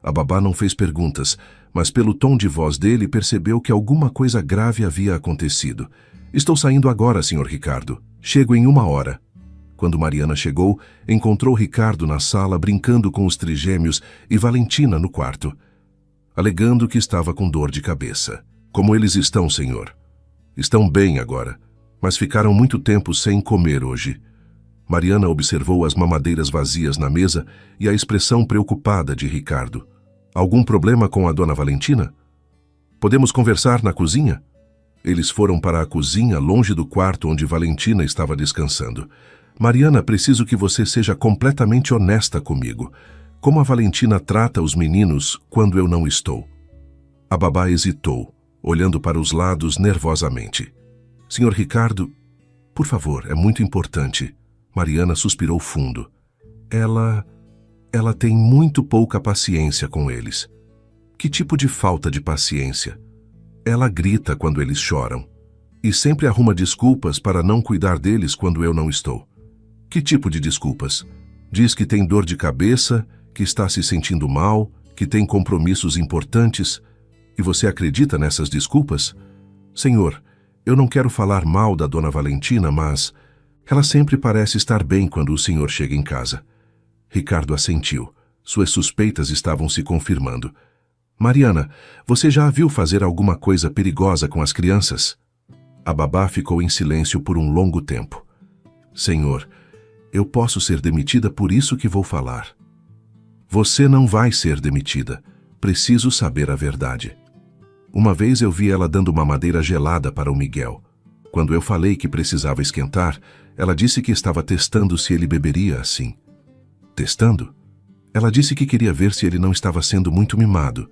A babá não fez perguntas, mas pelo tom de voz dele percebeu que alguma coisa grave havia acontecido. Estou saindo agora, Sr. Ricardo. Chego em 1 hora. Quando Mariana chegou, encontrou Ricardo na sala brincando com os trigêmeos e Valentina no quarto, alegando que estava com dor de cabeça. Como eles estão, senhor? Estão bem agora, mas ficaram muito tempo sem comer hoje. Mariana observou as mamadeiras vazias na mesa e a expressão preocupada de Ricardo. Algum problema com a dona Valentina? Podemos conversar na cozinha? Eles foram para a cozinha, longe do quarto onde Valentina estava descansando. Mariana, preciso que você seja completamente honesta comigo. Como a Valentina trata os meninos quando eu não estou? A babá hesitou, olhando para os lados nervosamente. Senhor Ricardo, por favor, é muito importante. Mariana suspirou fundo. Ela tem muito pouca paciência com eles. Que tipo de falta de paciência? Ela grita quando eles choram. E sempre arruma desculpas para não cuidar deles quando eu não estou. Que tipo de desculpas? Diz que tem dor de cabeça, que está se sentindo mal, que tem compromissos importantes. E você acredita nessas desculpas? Senhor, eu não quero falar mal da dona Valentina, mas ela sempre parece estar bem quando o senhor chega em casa. Ricardo assentiu. Suas suspeitas estavam se confirmando. Mariana, você já a viu fazer alguma coisa perigosa com as crianças? A babá ficou em silêncio por um longo tempo. Senhor, eu posso ser demitida, por isso que vou falar. Você não vai ser demitida. Preciso saber a verdade. Uma vez eu vi ela dando mamadeira gelada para o Miguel. Quando eu falei que precisava esquentar, ela disse que estava testando se ele beberia assim. Testando? Ela disse que queria ver se ele não estava sendo muito mimado.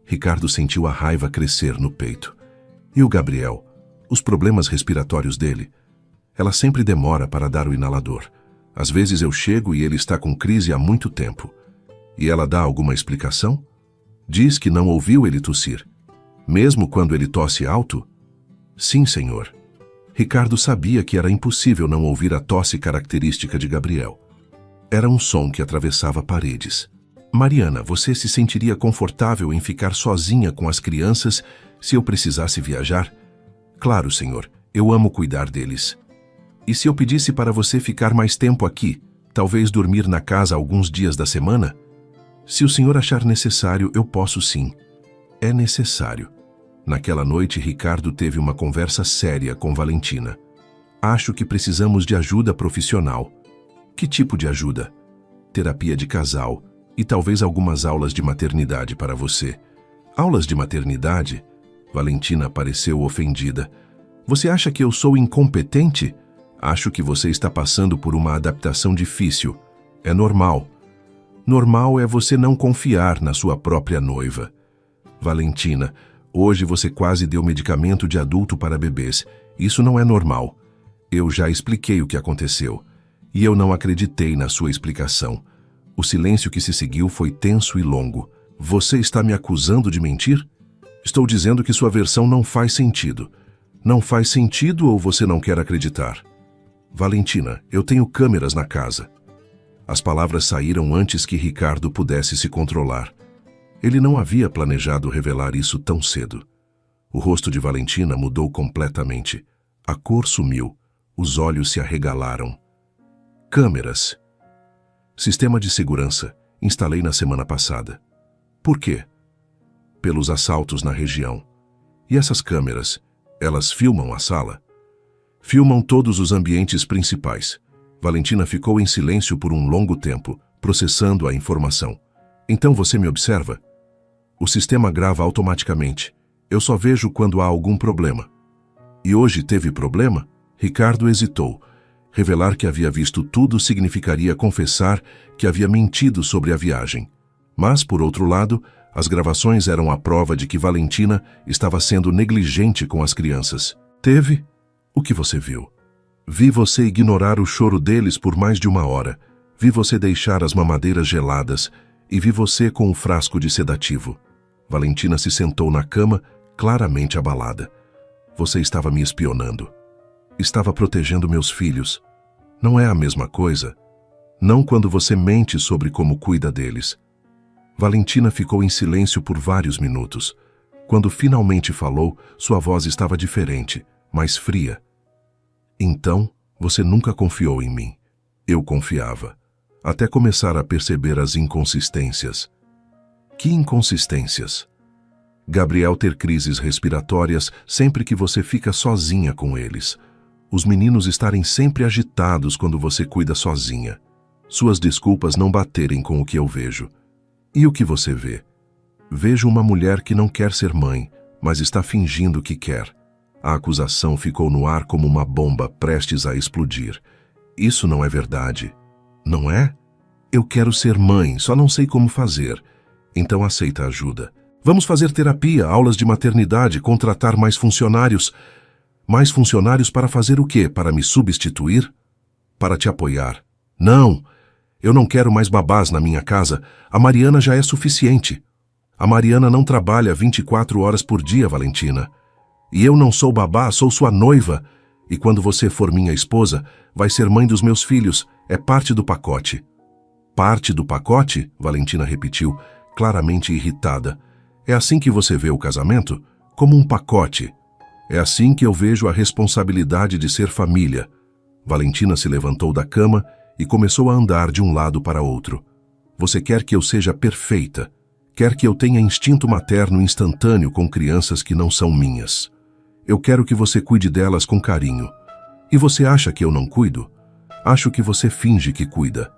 Ricardo sentiu a raiva crescer no peito. E o Gabriel? Os problemas respiratórios dele? Ela sempre demora para dar o inalador. Às vezes eu chego e ele está com crise há muito tempo. E ela dá alguma explicação? Diz que não ouviu ele tossir. Mesmo quando ele tosse alto? Sim, senhor. Ricardo sabia que era impossível não ouvir a tosse característica de Gabriel. Era um som que atravessava paredes. Mariana, você se sentiria confortável em ficar sozinha com as crianças se eu precisasse viajar? Claro, senhor. Eu amo cuidar deles. E se eu pedisse para você ficar mais tempo aqui, talvez dormir na casa alguns dias da semana? Se o senhor achar necessário, eu posso sim. É necessário. Naquela noite, Ricardo teve uma conversa séria com Valentina. Acho que precisamos de ajuda profissional. Que tipo de ajuda? Terapia de casal e talvez algumas aulas de maternidade para você. Aulas de maternidade? Valentina pareceu ofendida. Você acha que eu sou incompetente? Acho que você está passando por uma adaptação difícil. É normal. Normal é você não confiar na sua própria noiva. Valentina, hoje você quase deu medicamento de adulto para bebês. Isso não é normal. Eu já expliquei o que aconteceu. E eu não acreditei na sua explicação. O silêncio que se seguiu foi tenso e longo. Você está me acusando de mentir? Estou dizendo que sua versão não faz sentido. Não faz sentido ou você não quer acreditar? Valentina, eu tenho câmeras na casa. As palavras saíram antes que Ricardo pudesse se controlar. Ele não havia planejado revelar isso tão cedo. O rosto de Valentina mudou completamente. A cor sumiu. Os olhos se arregalaram. Câmeras. Sistema de segurança. Instalei na semana passada. Por quê? Pelos assaltos na região. E essas câmeras, elas filmam a sala? Filmam todos os ambientes principais. Valentina ficou em silêncio por um longo tempo, processando a informação. Então você me observa? O sistema grava automaticamente. Eu só vejo quando há algum problema. E hoje teve problema? Ricardo hesitou. Revelar que havia visto tudo significaria confessar que havia mentido sobre a viagem. Mas, por outro lado, as gravações eram a prova de que Valentina estava sendo negligente com as crianças. Teve? O que você viu? Vi você ignorar o choro deles por mais de 1 hora. Vi você deixar as mamadeiras geladas e vi você com um frasco de sedativo. Valentina se sentou na cama, claramente abalada. Você estava me espionando. Estava protegendo meus filhos. Não é a mesma coisa? Não quando você mente sobre como cuida deles. Valentina ficou em silêncio por vários minutos. Quando finalmente falou, sua voz estava diferente, mais fria. Então, você nunca confiou em mim. Eu confiava. Até começar a perceber as inconsistências. Que inconsistências? Gabriel ter crises respiratórias sempre que você fica sozinha com eles. Os meninos estarem sempre agitados quando você cuida sozinha. Suas desculpas não baterem com o que eu vejo. E o que você vê? Vejo uma mulher que não quer ser mãe, mas está fingindo que quer. A acusação ficou no ar como uma bomba prestes a explodir. Isso não é verdade. Não é? Eu quero ser mãe, só não sei como fazer. Então aceita ajuda. Vamos fazer terapia, aulas de maternidade, contratar mais funcionários. Mais funcionários para fazer o quê? Para me substituir? Para te apoiar. Não! Eu não quero mais babás na minha casa. A Mariana já é suficiente. A Mariana não trabalha 24 horas por dia, Valentina. E eu não sou babá, sou sua noiva. E quando você for minha esposa, vai ser mãe dos meus filhos. É parte do pacote. Parte do pacote? Valentina repetiu, claramente irritada. É assim que você vê o casamento? Como um pacote. É assim que eu vejo a responsabilidade de ser família. Valentina se levantou da cama e começou a andar de um lado para outro. Você quer que eu seja perfeita. Quer que eu tenha instinto materno instantâneo com crianças que não são minhas. Eu quero que você cuide delas com carinho. E você acha que eu não cuido? Acho que você finge que cuida.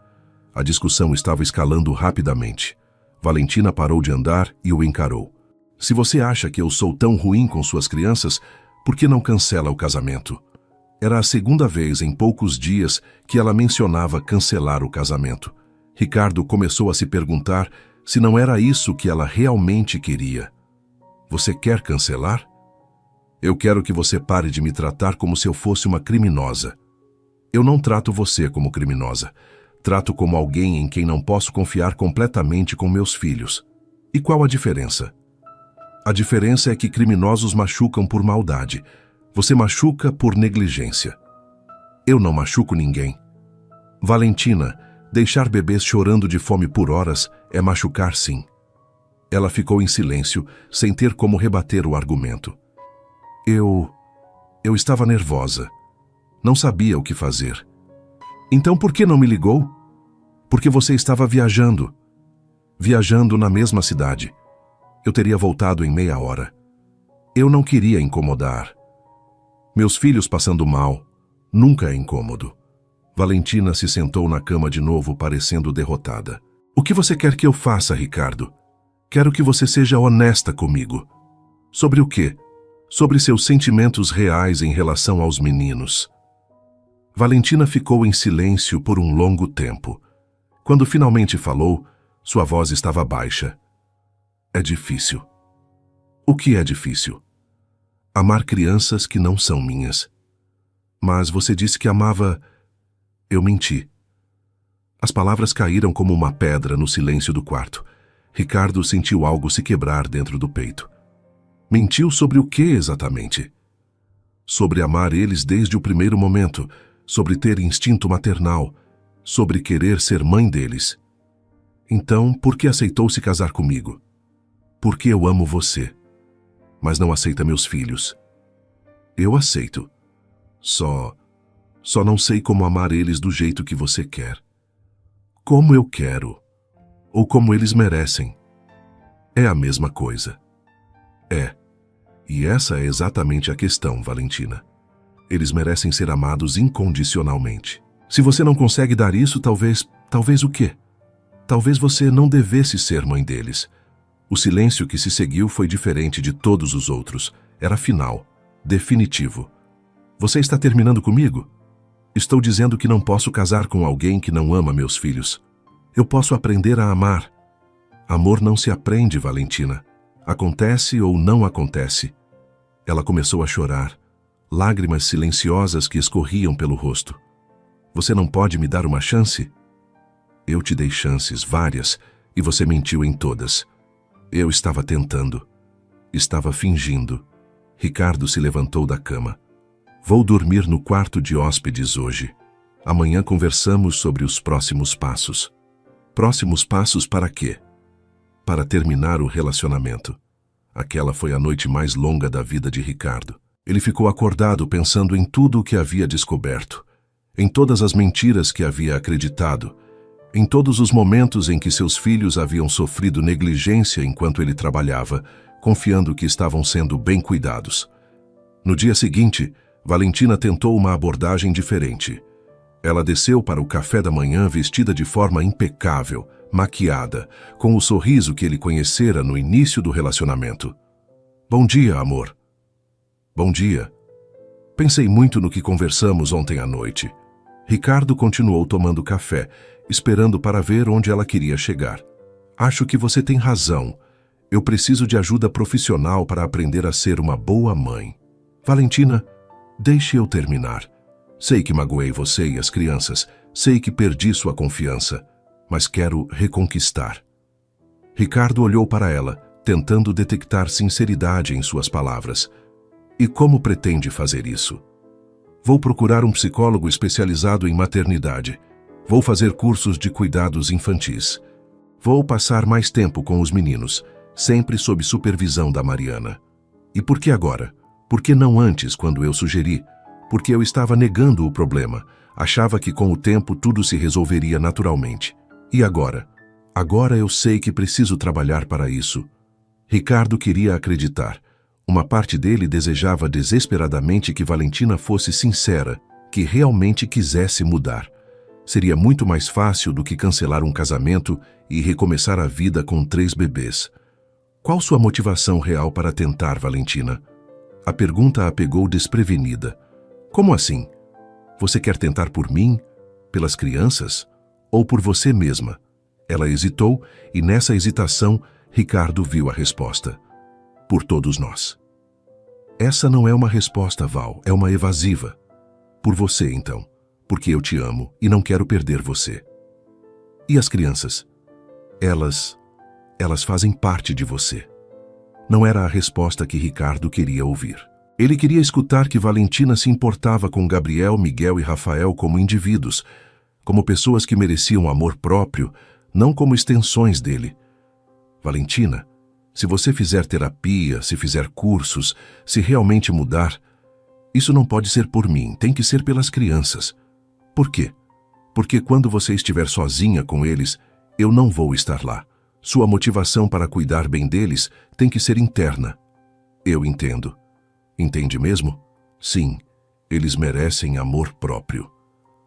A discussão estava escalando rapidamente. Valentina parou de andar e o encarou. Se você acha que eu sou tão ruim com suas crianças, por que não cancela o casamento? Era a segunda vez em poucos dias que ela mencionava cancelar o casamento. Ricardo começou a se perguntar se não era isso que ela realmente queria. Você quer cancelar? Eu quero que você pare de me tratar como se eu fosse uma criminosa. Eu não trato você como criminosa. Trato como alguém em quem não posso confiar completamente com meus filhos. E qual a diferença? A diferença é que criminosos machucam por maldade. Você machuca por negligência. Eu não machuco ninguém. Valentina, deixar bebês chorando de fome por horas é machucar sim. Ela ficou em silêncio, sem ter como rebater o argumento. Eu estava nervosa. Não sabia o que fazer. Então por que não me ligou? Porque você estava viajando. Viajando na mesma cidade. Eu teria voltado em meia hora. Eu não queria incomodar. Meus filhos passando mal. Nunca é incômodo. Valentina se sentou na cama de novo, parecendo derrotada. O que você quer que eu faça, Ricardo? Quero que você seja honesta comigo. Sobre o quê? Sobre seus sentimentos reais em relação aos meninos. Valentina ficou em silêncio por um longo tempo. Quando finalmente falou, sua voz estava baixa. É difícil. O que é difícil? Amar crianças que não são minhas. Mas você disse que amava... Eu menti. As palavras caíram como uma pedra no silêncio do quarto. Ricardo sentiu algo se quebrar dentro do peito. Mentiu sobre o que exatamente? Sobre amar eles desde o primeiro momento, sobre ter instinto maternal, sobre querer ser mãe deles. Então, por que aceitou se casar comigo? Porque eu amo você, mas não aceita meus filhos. Eu aceito. Só não sei como amar eles do jeito que você quer. Como eu quero, ou como eles merecem. É a mesma coisa. É. E essa é exatamente a questão, Valentina. Eles merecem ser amados incondicionalmente. Se você não consegue dar isso, talvez o quê? Talvez você não devesse ser mãe deles. O silêncio que se seguiu foi diferente de todos os outros. Era final, definitivo. Você está terminando comigo? Estou dizendo que não posso casar com alguém que não ama meus filhos. Eu posso aprender a amar. Amor não se aprende, Valentina. Acontece ou não acontece. Ela começou a chorar, lágrimas silenciosas que escorriam pelo rosto. Você não pode me dar uma chance? Eu te dei chances, várias, e você mentiu em todas. Eu estava tentando. Estava fingindo. Ricardo se levantou da cama. Vou dormir no quarto de hóspedes hoje. Amanhã conversamos sobre os próximos passos. Próximos passos para quê? Para terminar o relacionamento. Aquela foi a noite mais longa da vida de Ricardo. Ele ficou acordado pensando em tudo o que havia descoberto, em todas as mentiras que havia acreditado, em todos os momentos em que seus filhos haviam sofrido negligência enquanto ele trabalhava, confiando que estavam sendo bem cuidados. No dia seguinte, Valentina tentou uma abordagem diferente. Ela desceu para o café da manhã vestida de forma impecável, maquiada, com o sorriso que ele conhecera no início do relacionamento. Bom dia, amor. Bom dia. Pensei muito no que conversamos ontem à noite. Ricardo continuou tomando café, esperando para ver onde ela queria chegar. Acho que você tem razão. Eu preciso de ajuda profissional para aprender a ser uma boa mãe. Valentina, deixe eu terminar. Sei que magoei você e as crianças, sei que perdi sua confiança, mas quero reconquistar. Ricardo olhou para ela, tentando detectar sinceridade em suas palavras. E como pretende fazer isso? Vou procurar um psicólogo especializado em maternidade. Vou fazer cursos de cuidados infantis. Vou passar mais tempo com os meninos, sempre sob supervisão da Mariana. E por que agora? Por que não antes, quando eu sugeri? Porque eu estava negando o problema. Achava que com o tempo tudo se resolveria naturalmente. E agora? Agora eu sei que preciso trabalhar para isso. Ricardo queria acreditar. Uma parte dele desejava desesperadamente que Valentina fosse sincera, que realmente quisesse mudar. Seria muito mais fácil do que cancelar um casamento e recomeçar a vida com 3 bebês. Qual sua motivação real para tentar, Valentina? A pergunta a pegou desprevenida. Como assim? Você quer tentar por mim? Pelas crianças? Ou por você mesma? Ela hesitou e nessa hesitação, Ricardo viu a resposta. Por todos nós. Essa não é uma resposta, Val, é uma evasiva. Por você, então. Porque eu te amo e não quero perder você. E as crianças? Elas fazem parte de você. Não era a resposta que Ricardo queria ouvir. Ele queria escutar que Valentina se importava com Gabriel, Miguel e Rafael como indivíduos, como pessoas que mereciam amor próprio, não como extensões dele. Valentina, se você fizer terapia, se fizer cursos, se realmente mudar, isso não pode ser por mim, tem que ser pelas crianças. Por quê? Porque quando você estiver sozinha com eles, eu não vou estar lá. Sua motivação para cuidar bem deles tem que ser interna. Eu entendo. Entende mesmo? Sim, eles merecem amor próprio.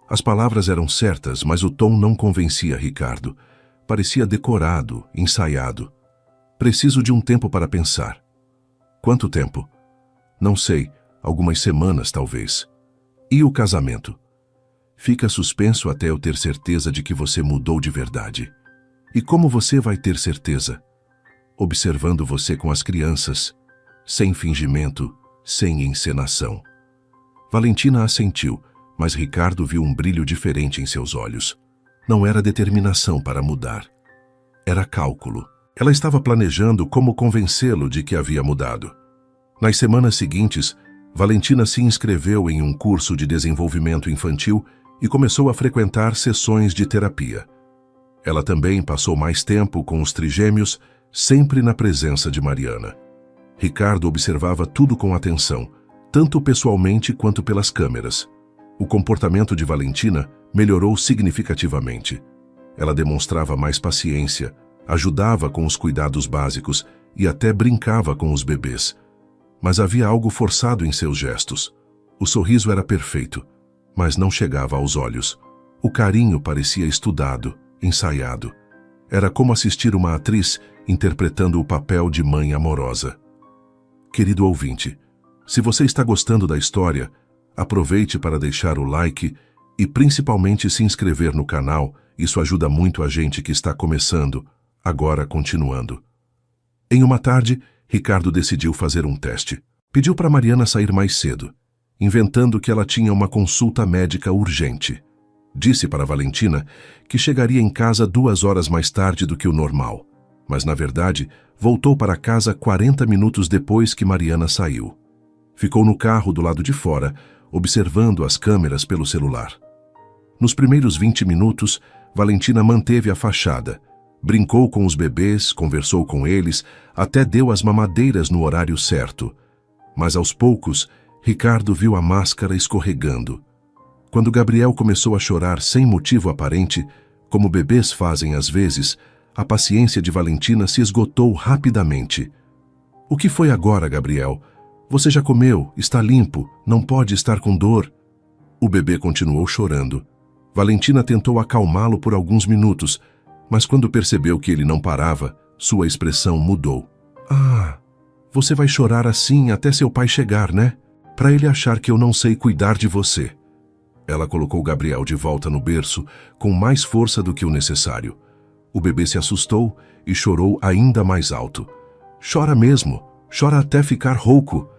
As palavras eram certas, mas o tom não convencia Ricardo. Parecia decorado, ensaiado. Preciso de um tempo para pensar. Quanto tempo? Não sei, algumas semanas talvez. E o casamento? Fica suspenso até eu ter certeza de que você mudou de verdade. E como você vai ter certeza? Observando você com as crianças, sem fingimento, sem encenação. Valentina assentiu, mas Ricardo viu um brilho diferente em seus olhos. Não era determinação para mudar. Era cálculo. Ela estava planejando como convencê-lo de que havia mudado. Nas semanas seguintes, Valentina se inscreveu em um curso de desenvolvimento infantil e começou a frequentar sessões de terapia. Ela também passou mais tempo com os trigêmeos, sempre na presença de Mariana. Ricardo observava tudo com atenção, tanto pessoalmente quanto pelas câmeras. O comportamento de Valentina melhorou significativamente. Ela demonstrava mais paciência, ajudava com os cuidados básicos e até brincava com os bebês. Mas havia algo forçado em seus gestos. O sorriso era perfeito, mas não chegava aos olhos. O carinho parecia estudado, ensaiado. Era como assistir uma atriz interpretando o papel de mãe amorosa. Querido ouvinte, se você está gostando da história, aproveite para deixar o like e principalmente se inscrever no canal. Isso ajuda muito a gente que está começando, agora continuando. Em uma tarde, Ricardo decidiu fazer um teste. Pediu para Mariana sair mais cedo, inventando que ela tinha uma consulta médica urgente. Disse para Valentina que chegaria em casa 2 horas mais tarde do que o normal, mas na verdade voltou para casa 40 minutos depois que Mariana saiu. Ficou no carro do lado de fora, observando as câmeras pelo celular. Nos primeiros 20 minutos, Valentina manteve a fachada, brincou com os bebês, conversou com eles, até deu as mamadeiras no horário certo. Mas aos poucos, Ricardo viu a máscara escorregando. Quando Gabriel começou a chorar sem motivo aparente, como bebês fazem às vezes, a paciência de Valentina se esgotou rapidamente. O que foi agora, Gabriel? Você já comeu, está limpo, não pode estar com dor. O bebê continuou chorando. Valentina tentou acalmá-lo por alguns minutos, mas quando percebeu que ele não parava, sua expressão mudou. Ah, você vai chorar assim até seu pai chegar, né? Para ele achar que eu não sei cuidar de você. Ela colocou Gabriel de volta no berço com mais força do que o necessário. O bebê se assustou e chorou ainda mais alto. Chora mesmo, chora até ficar rouco.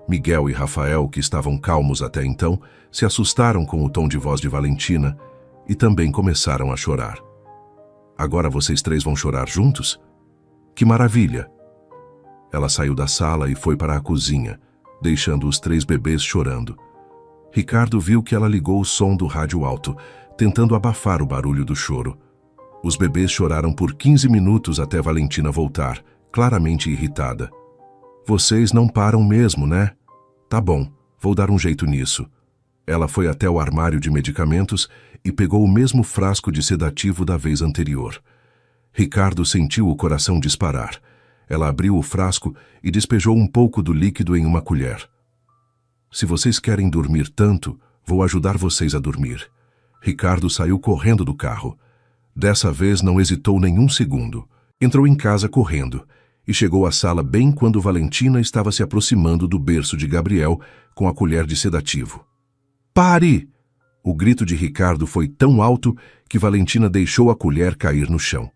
Miguel e Rafael, que estavam calmos até então, se assustaram com o tom de voz de Valentina e também começaram a chorar. Agora vocês 3 vão chorar juntos? Que maravilha! Ela saiu da sala e foi para a cozinha, deixando os 3 bebês chorando. Ricardo viu que ela ligou o som do rádio alto, tentando abafar o barulho do choro. Os bebês choraram por 15 minutos até Valentina voltar, claramente irritada. Vocês não param mesmo, né? Tá bom, vou dar um jeito nisso. Ela foi até o armário de medicamentos e pegou o mesmo frasco de sedativo da vez anterior. Ricardo sentiu o coração disparar. Ela abriu o frasco e despejou um pouco do líquido em uma colher. Se vocês querem dormir tanto, vou ajudar vocês a dormir. Ricardo saiu correndo do carro. Dessa vez não hesitou nenhum segundo. Entrou em casa correndo e chegou à sala bem quando Valentina estava se aproximando do berço de Gabriel com a colher de sedativo. Pare! O grito de Ricardo foi tão alto que Valentina deixou a colher cair no chão.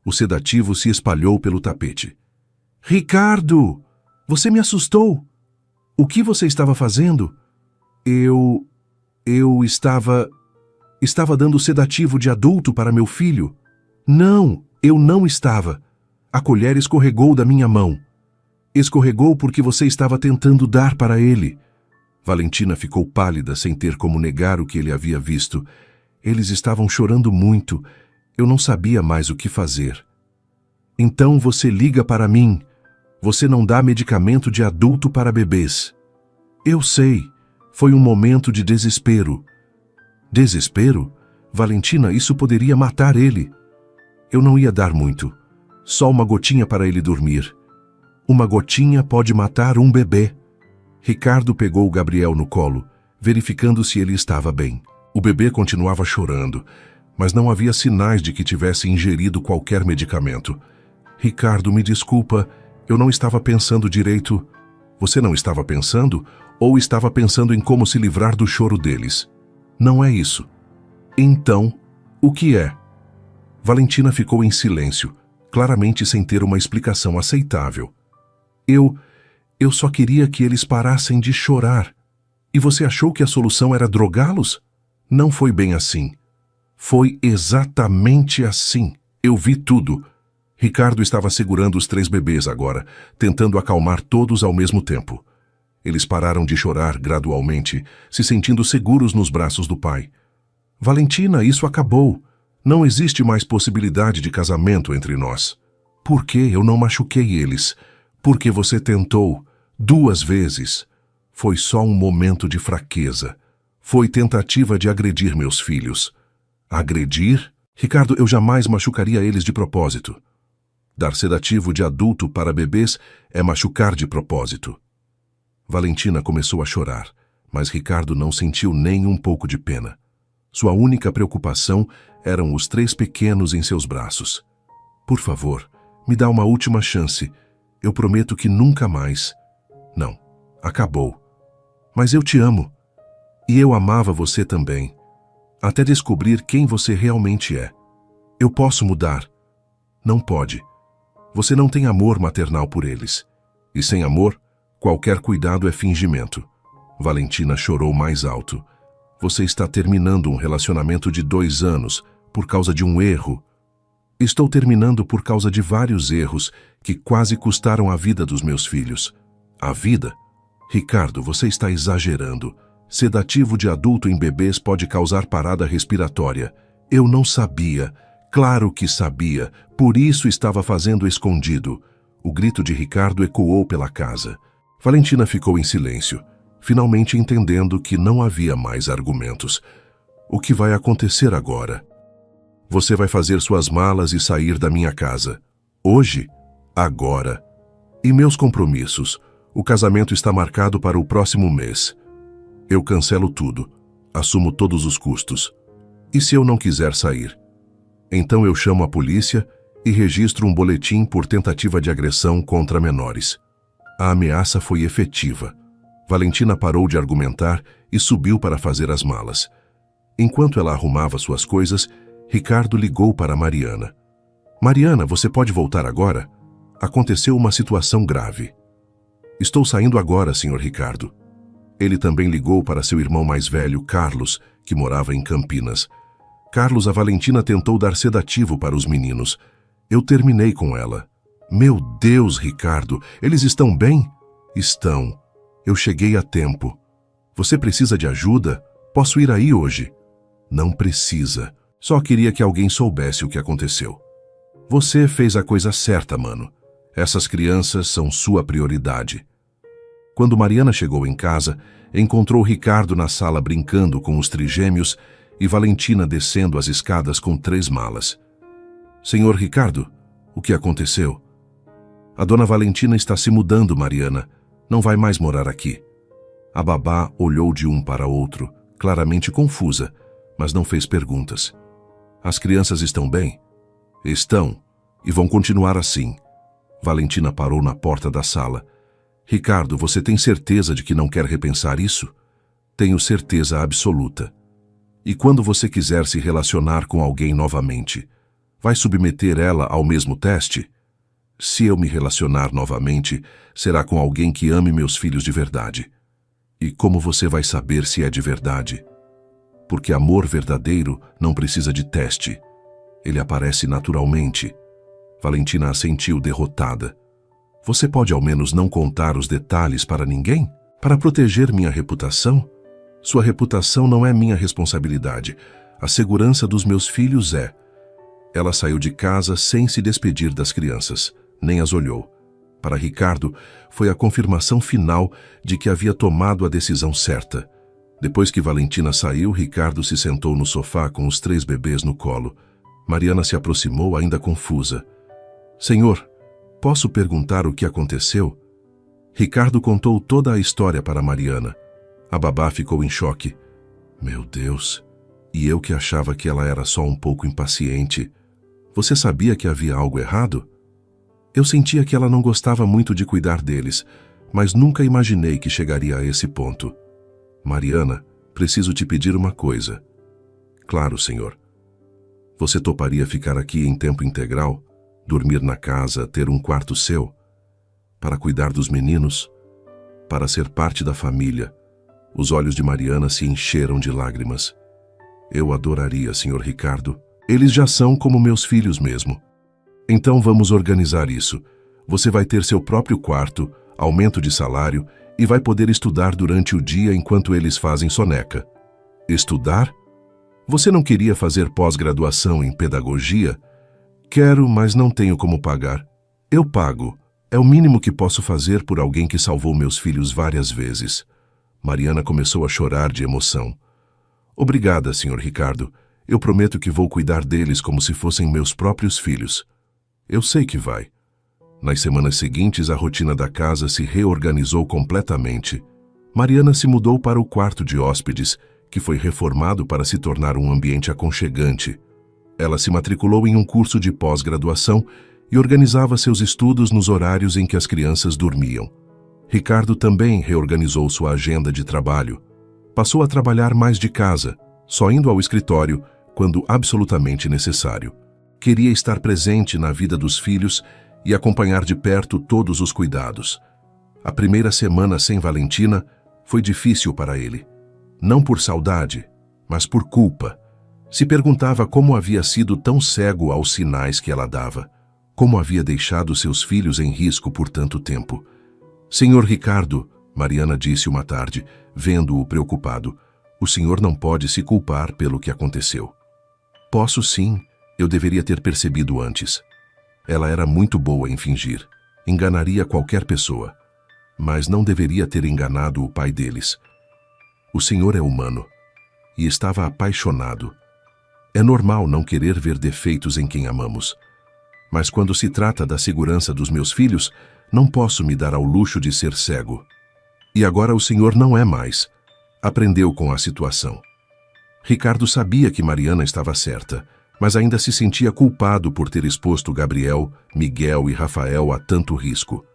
O sedativo se espalhou pelo tapete. Ricardo! Você me assustou! O que você estava fazendo? Eu estava dando sedativo de adulto para meu filho. Não, eu não estava. A colher escorregou da minha mão. Escorregou porque você estava tentando dar para ele. Valentina ficou pálida sem ter como negar o que ele havia visto. Eles estavam chorando muito. Eu não sabia mais o que fazer. Então você liga para mim. Você não dá medicamento de adulto para bebês. Eu sei. Foi um momento de desespero. Desespero? Valentina, isso poderia matar ele. Eu não ia dar muito. Só uma gotinha para ele dormir. Uma gotinha pode matar um bebê. Ricardo pegou o Gabriel no colo, verificando se ele estava bem. O bebê continuava chorando, mas não havia sinais de que tivesse ingerido qualquer medicamento. Ricardo, me desculpa, eu não estava pensando direito. Você não estava pensando? Ou estava pensando em como se livrar do choro deles? Não é isso. Então, o que é? Valentina ficou em silêncio, claramente sem ter uma explicação aceitável. Eu só queria que eles parassem de chorar. E você achou que a solução era drogá-los? Não foi bem assim. Foi exatamente assim. Eu vi tudo. Ricardo estava segurando os 3 bebês agora, tentando acalmar todos ao mesmo tempo. Eles pararam de chorar gradualmente, se sentindo seguros nos braços do pai. Valentina, isso acabou. Não existe mais possibilidade de casamento entre nós. Por que eu não machuquei eles? Porque você tentou 2 vezes. Foi só um momento de fraqueza. Foi tentativa de agredir meus filhos. Agredir? Ricardo, eu jamais machucaria eles de propósito. Dar sedativo de adulto para bebês é machucar de propósito. Valentina começou a chorar, mas Ricardo não sentiu nem um pouco de pena. Sua única preocupação eram os 3 pequenos em seus braços. Por favor, me dá uma última chance. Eu prometo que nunca mais. Não, acabou. Mas eu te amo. E eu amava você também. Até descobrir quem você realmente é. Eu posso mudar. Não pode. Você não tem amor maternal por eles. E sem amor, qualquer cuidado é fingimento. Valentina chorou mais alto. Você está terminando um relacionamento de 2 anos por causa de um erro. Estou terminando por causa de vários erros que quase custaram a vida dos meus filhos. A vida? Ricardo, você está exagerando. Sedativo de adulto em bebês pode causar parada respiratória. Eu não sabia. Claro que sabia. Por isso estava fazendo escondido. O grito de Ricardo ecoou pela casa. Valentina ficou em silêncio, finalmente entendendo que não havia mais argumentos. O que vai acontecer agora? Você vai fazer suas malas e sair da minha casa. Hoje? Agora. E meus compromissos? O casamento está marcado para o próximo mês. Eu cancelo tudo. Assumo todos os custos. E se eu não quiser sair? Então eu chamo a polícia e registro um boletim por tentativa de agressão contra menores. A ameaça foi efetiva. Valentina parou de argumentar e subiu para fazer as malas. Enquanto ela arrumava suas coisas, Ricardo ligou para Mariana. Mariana, você pode voltar agora? Aconteceu uma situação grave. Estou saindo agora, Sr. Ricardo. Ele também ligou para seu irmão mais velho, Carlos, que morava em Campinas. Carlos, a Valentina tentou dar sedativo para os meninos. Eu terminei com ela. Meu Deus, Ricardo, eles estão bem? Estão. Eu cheguei a tempo. Você precisa de ajuda? Posso ir aí hoje? Não precisa. Só queria que alguém soubesse o que aconteceu. Você fez a coisa certa, mano. Essas crianças são sua prioridade. Quando Mariana chegou em casa, encontrou Ricardo na sala brincando com os trigêmeos e Valentina descendo as escadas com 3 malas. Senhor Ricardo, o que aconteceu? A dona Valentina está se mudando, Mariana. Não vai mais morar aqui. A babá olhou de um para outro, claramente confusa, mas não fez perguntas. As crianças estão bem? Estão, e vão continuar assim. Valentina parou na porta da sala. Ricardo, você tem certeza de que não quer repensar isso? Tenho certeza absoluta. E quando você quiser se relacionar com alguém novamente, vai submeter ela ao mesmo teste? Se eu me relacionar novamente, será com alguém que ame meus filhos de verdade. E como você vai saber se é de verdade? Porque amor verdadeiro não precisa de teste. Ele aparece naturalmente. Valentina assentiu derrotada. Você pode ao menos não contar os detalhes para ninguém? Para proteger minha reputação? Sua reputação não é minha responsabilidade. A segurança dos meus filhos é. Ela saiu de casa sem se despedir das crianças, nem as olhou. Para Ricardo, foi a confirmação final de que havia tomado a decisão certa. Depois que Valentina saiu, Ricardo se sentou no sofá com os 3 bebês no colo. Mariana se aproximou, ainda confusa. Senhor, posso perguntar o que aconteceu? Ricardo contou toda a história para Mariana. A babá ficou em choque. Meu Deus, e eu que achava que ela era só um pouco impaciente. Você sabia que havia algo errado? Eu sentia que ela não gostava muito de cuidar deles, mas nunca imaginei que chegaria a esse ponto. Mariana, preciso te pedir uma coisa. Claro, senhor. Você toparia ficar aqui em tempo integral, dormir na casa, ter um quarto seu, para cuidar dos meninos, para ser parte da família? Os olhos de Mariana se encheram de lágrimas. Eu adoraria, senhor Ricardo. Eles já são como meus filhos mesmo. Então vamos organizar isso. Você vai ter seu próprio quarto, aumento de salário e vai poder estudar durante o dia enquanto eles fazem soneca. Estudar? Você não queria fazer pós-graduação em pedagogia? Quero, mas não tenho como pagar. Eu pago. É o mínimo que posso fazer por alguém que salvou meus filhos várias vezes. Mariana começou a chorar de emoção. Obrigada, Sr. Ricardo. Eu prometo que vou cuidar deles como se fossem meus próprios filhos. Eu sei que vai. Nas semanas seguintes, a rotina da casa se reorganizou completamente. Mariana se mudou para o quarto de hóspedes, que foi reformado para se tornar um ambiente aconchegante. Ela se matriculou em um curso de pós-graduação e organizava seus estudos nos horários em que as crianças dormiam. Ricardo também reorganizou sua agenda de trabalho. Passou a trabalhar mais de casa, só indo ao escritório quando absolutamente necessário. Queria estar presente na vida dos filhos e acompanhar de perto todos os cuidados. A primeira semana sem Valentina foi difícil para ele. Não por saudade, mas por culpa. Se perguntava como havia sido tão cego aos sinais que ela dava, como havia deixado seus filhos em risco por tanto tempo. Senhor Ricardo, Mariana disse uma tarde, vendo-o preocupado, o senhor não pode se culpar pelo que aconteceu. Posso sim, eu deveria ter percebido antes. Ela era muito boa em fingir, enganaria qualquer pessoa, mas não deveria ter enganado o pai deles. O senhor é humano e estava apaixonado. É normal não querer ver defeitos em quem amamos. Mas quando se trata da segurança dos meus filhos, não posso me dar ao luxo de ser cego. E agora o senhor não é mais. Aprendeu com a situação. Ricardo sabia que Mariana estava certa, mas ainda se sentia culpado por ter exposto Gabriel, Miguel e Rafael a tanto risco.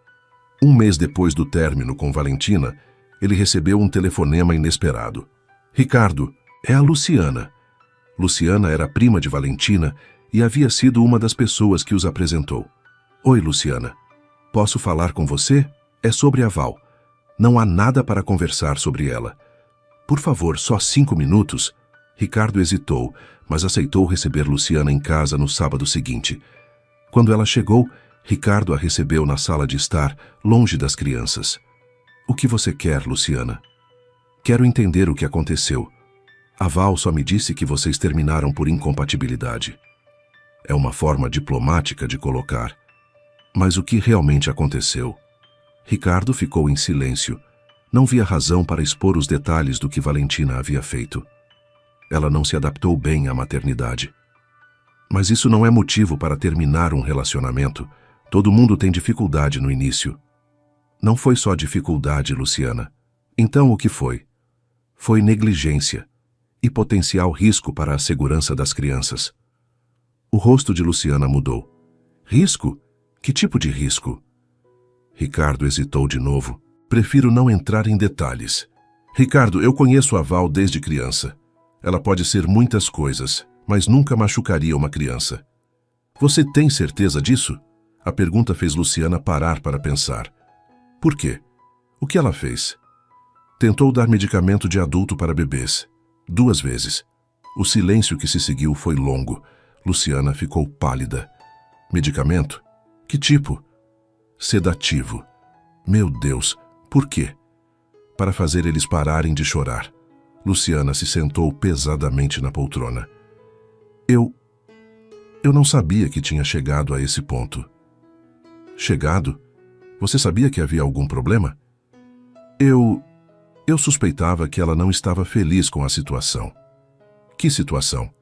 Um mês depois do término com Valentina, ele recebeu um telefonema inesperado. Ricardo, é a Luciana. Luciana era prima de Valentina e havia sido uma das pessoas que os apresentou. Oi, Luciana. Posso falar com você? É sobre a Val. Não há nada para conversar sobre ela. Por favor, só 5 minutos. Ricardo hesitou, mas aceitou receber Luciana em casa no sábado seguinte. Quando ela chegou, Ricardo a recebeu na sala de estar, longe das crianças. O que você quer, Luciana? Quero entender o que aconteceu. A Val só me disse que vocês terminaram por incompatibilidade. É uma forma diplomática de colocar. Mas o que realmente aconteceu? Ricardo ficou em silêncio. Não via razão para expor os detalhes do que Valentina havia feito. Ela não se adaptou bem à maternidade. Mas isso não é motivo para terminar um relacionamento. Todo mundo tem dificuldade no início. Não foi só dificuldade, Luciana. Então o que foi? Foi negligência e potencial risco para a segurança das crianças. O rosto de Luciana mudou. Risco? Que tipo de risco? Ricardo hesitou de novo. Prefiro não entrar em detalhes. Ricardo, eu conheço a Val desde criança. Ela pode ser muitas coisas, mas nunca machucaria uma criança. Você tem certeza disso? A pergunta fez Luciana parar para pensar. Por quê? O que ela fez? Tentou dar medicamento de adulto para bebês. 2 vezes. O silêncio que se seguiu foi longo. Luciana ficou pálida. Medicamento? Que tipo? Sedativo. Meu Deus, por quê? Para fazer eles pararem de chorar. Luciana se sentou pesadamente na poltrona. Eu não sabia que tinha chegado a esse ponto. Chegado? Você sabia que havia algum problema? Eu suspeitava que ela não estava feliz com a situação. Que situação?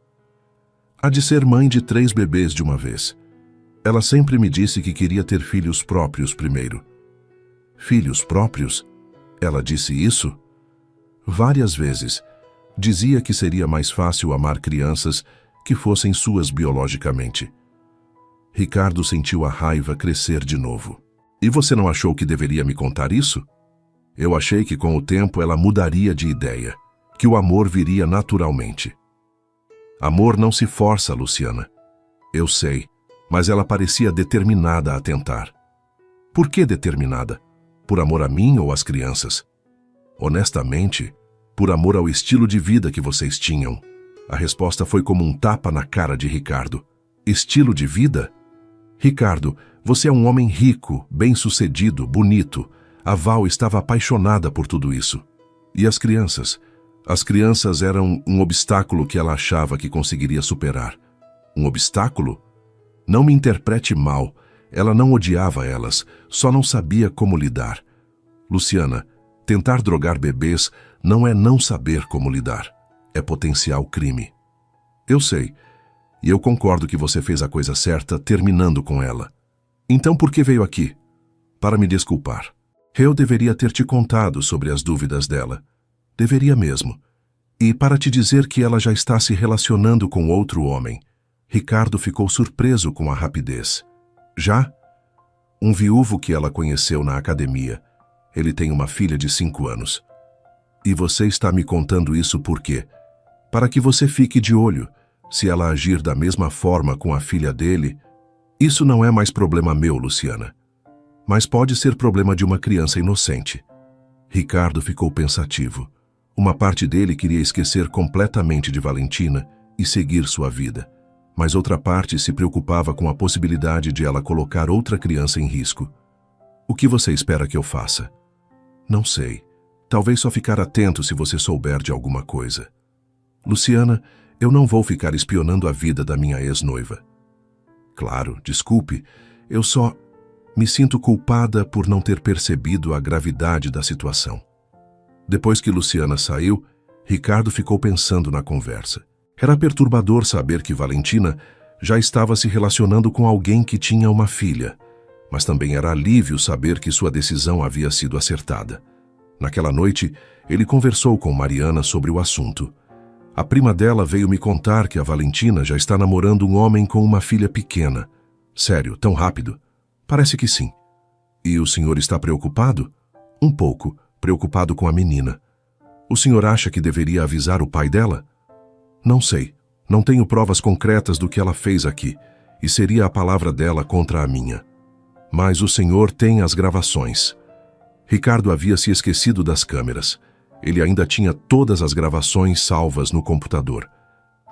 A de ser mãe de 3 bebês de uma vez. Ela sempre me disse que queria ter filhos próprios primeiro. Filhos próprios? Ela disse isso? Várias vezes. Dizia que seria mais fácil amar crianças que fossem suas biologicamente. Ricardo sentiu a raiva crescer de novo. E você não achou que deveria me contar isso? Eu achei que com o tempo ela mudaria de ideia, que o amor viria naturalmente. Amor não se força, Luciana. Eu sei, mas ela parecia determinada a tentar. Por que determinada? Por amor a mim ou às crianças? Honestamente, por amor ao estilo de vida que vocês tinham. A resposta foi como um tapa na cara de Ricardo. Estilo de vida? Ricardo, você é um homem rico, bem-sucedido, bonito. A Val estava apaixonada por tudo isso. E as crianças? As crianças eram um obstáculo que ela achava que conseguiria superar. Um obstáculo? Não me interprete mal. Ela não odiava elas, só não sabia como lidar. Luciana, tentar drogar bebês não é não saber como lidar. É potencial crime. Eu sei. E eu concordo que você fez a coisa certa terminando com ela. Então por que veio aqui? Para me desculpar. Eu deveria ter te contado sobre as dúvidas dela. Deveria mesmo. E para te dizer que ela já está se relacionando com outro homem. Ricardo ficou surpreso com a rapidez. Já? Um viúvo que ela conheceu na academia. Ele tem uma filha de 5 anos. E você está me contando isso por quê? Para que você fique de olho. Se ela agir da mesma forma com a filha dele, isso não é mais problema meu, Luciana. Mas pode ser problema de uma criança inocente. Ricardo ficou pensativo. Uma parte dele queria esquecer completamente de Valentina e seguir sua vida. Mas outra parte se preocupava com a possibilidade de ela colocar outra criança em risco. O que você espera que eu faça? Não sei. Talvez só ficar atento se você souber de alguma coisa. Luciana, eu não vou ficar espionando a vida da minha ex-noiva. Claro, desculpe, eu só me sinto culpada por não ter percebido a gravidade da situação. Depois que Luciana saiu, Ricardo ficou pensando na conversa. Era perturbador saber que Valentina já estava se relacionando com alguém que tinha uma filha, mas também era alívio saber que sua decisão havia sido acertada. Naquela noite, ele conversou com Mariana sobre o assunto. A prima dela veio me contar que a Valentina já está namorando um homem com uma filha pequena. Sério, tão rápido? Parece que sim. E o senhor está preocupado? Um pouco, preocupado com a menina. O senhor acha que deveria avisar o pai dela? Não sei. Não tenho provas concretas do que ela fez aqui, e seria a palavra dela contra a minha. Mas o senhor tem as gravações. Ricardo havia se esquecido das câmeras. Ele ainda tinha todas as gravações salvas no computador.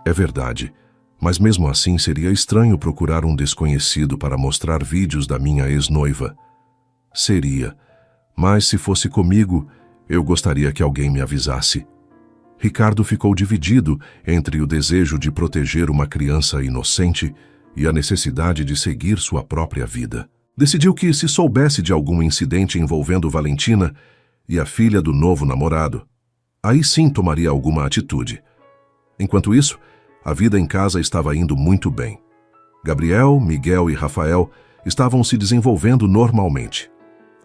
É verdade, mas mesmo assim seria estranho procurar um desconhecido para mostrar vídeos da minha ex-noiva. Seria, mas se fosse comigo, eu gostaria que alguém me avisasse. Ricardo ficou dividido entre o desejo de proteger uma criança inocente e a necessidade de seguir sua própria vida. Decidiu que, se soubesse de algum incidente envolvendo Valentina e a filha do novo namorado, aí sim tomaria alguma atitude. Enquanto isso, a vida em casa estava indo muito bem. Gabriel, Miguel e Rafael estavam se desenvolvendo normalmente.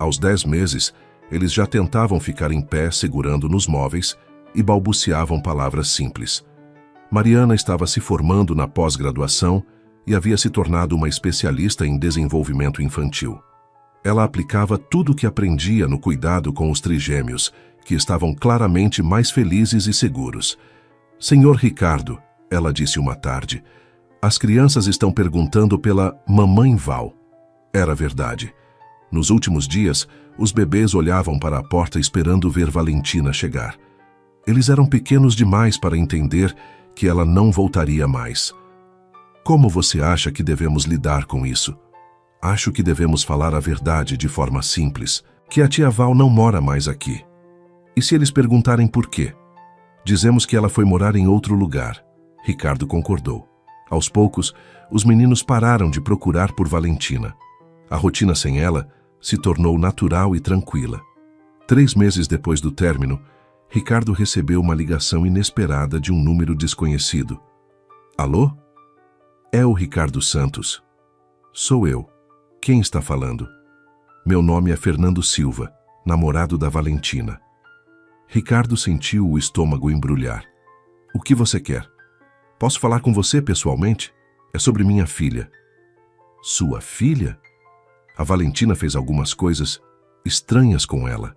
Aos 10 meses, eles já tentavam ficar em pé segurando nos móveis e balbuciavam palavras simples. Mariana estava se formando na pós-graduação e havia se tornado uma especialista em desenvolvimento infantil. Ela aplicava tudo o que aprendia no cuidado com os trigêmeos, que estavam claramente mais felizes e seguros. Senhor Ricardo, ela disse uma tarde, as crianças estão perguntando pela Mamãe Val. Era verdade. Nos últimos dias, os bebês olhavam para a porta esperando ver Valentina chegar. Eles eram pequenos demais para entender que ela não voltaria mais. Como você acha que devemos lidar com isso? Acho que devemos falar a verdade de forma simples, que a tia Val não mora mais aqui. E se eles perguntarem por quê? Dizemos que ela foi morar em outro lugar. Ricardo concordou. Aos poucos, os meninos pararam de procurar por Valentina. A rotina sem ela se tornou natural e tranquila. 3 meses depois do término, Ricardo recebeu uma ligação inesperada de um número desconhecido. Alô? É o Ricardo Santos. Sou eu. Quem está falando? Meu nome é Fernando Silva, namorado da Valentina. Ricardo sentiu o estômago embrulhar. O que você quer? Posso falar com você pessoalmente? É sobre minha filha. Sua filha? A Valentina fez algumas coisas estranhas com ela.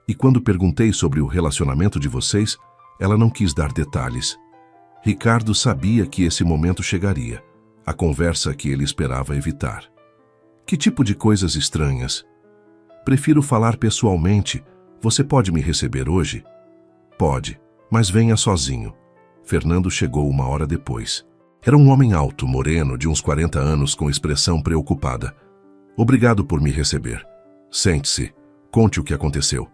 E quando perguntei sobre o relacionamento de vocês, ela não quis dar detalhes. Ricardo sabia que esse momento chegaria, a conversa que ele esperava evitar. Que tipo de coisas estranhas? Prefiro falar pessoalmente. Você pode me receber hoje? Pode, mas venha sozinho. Fernando chegou 1 hora depois. Era um homem alto, moreno, de uns 40 anos, com expressão preocupada. Obrigado por me receber. Sente-se. Conte o que aconteceu.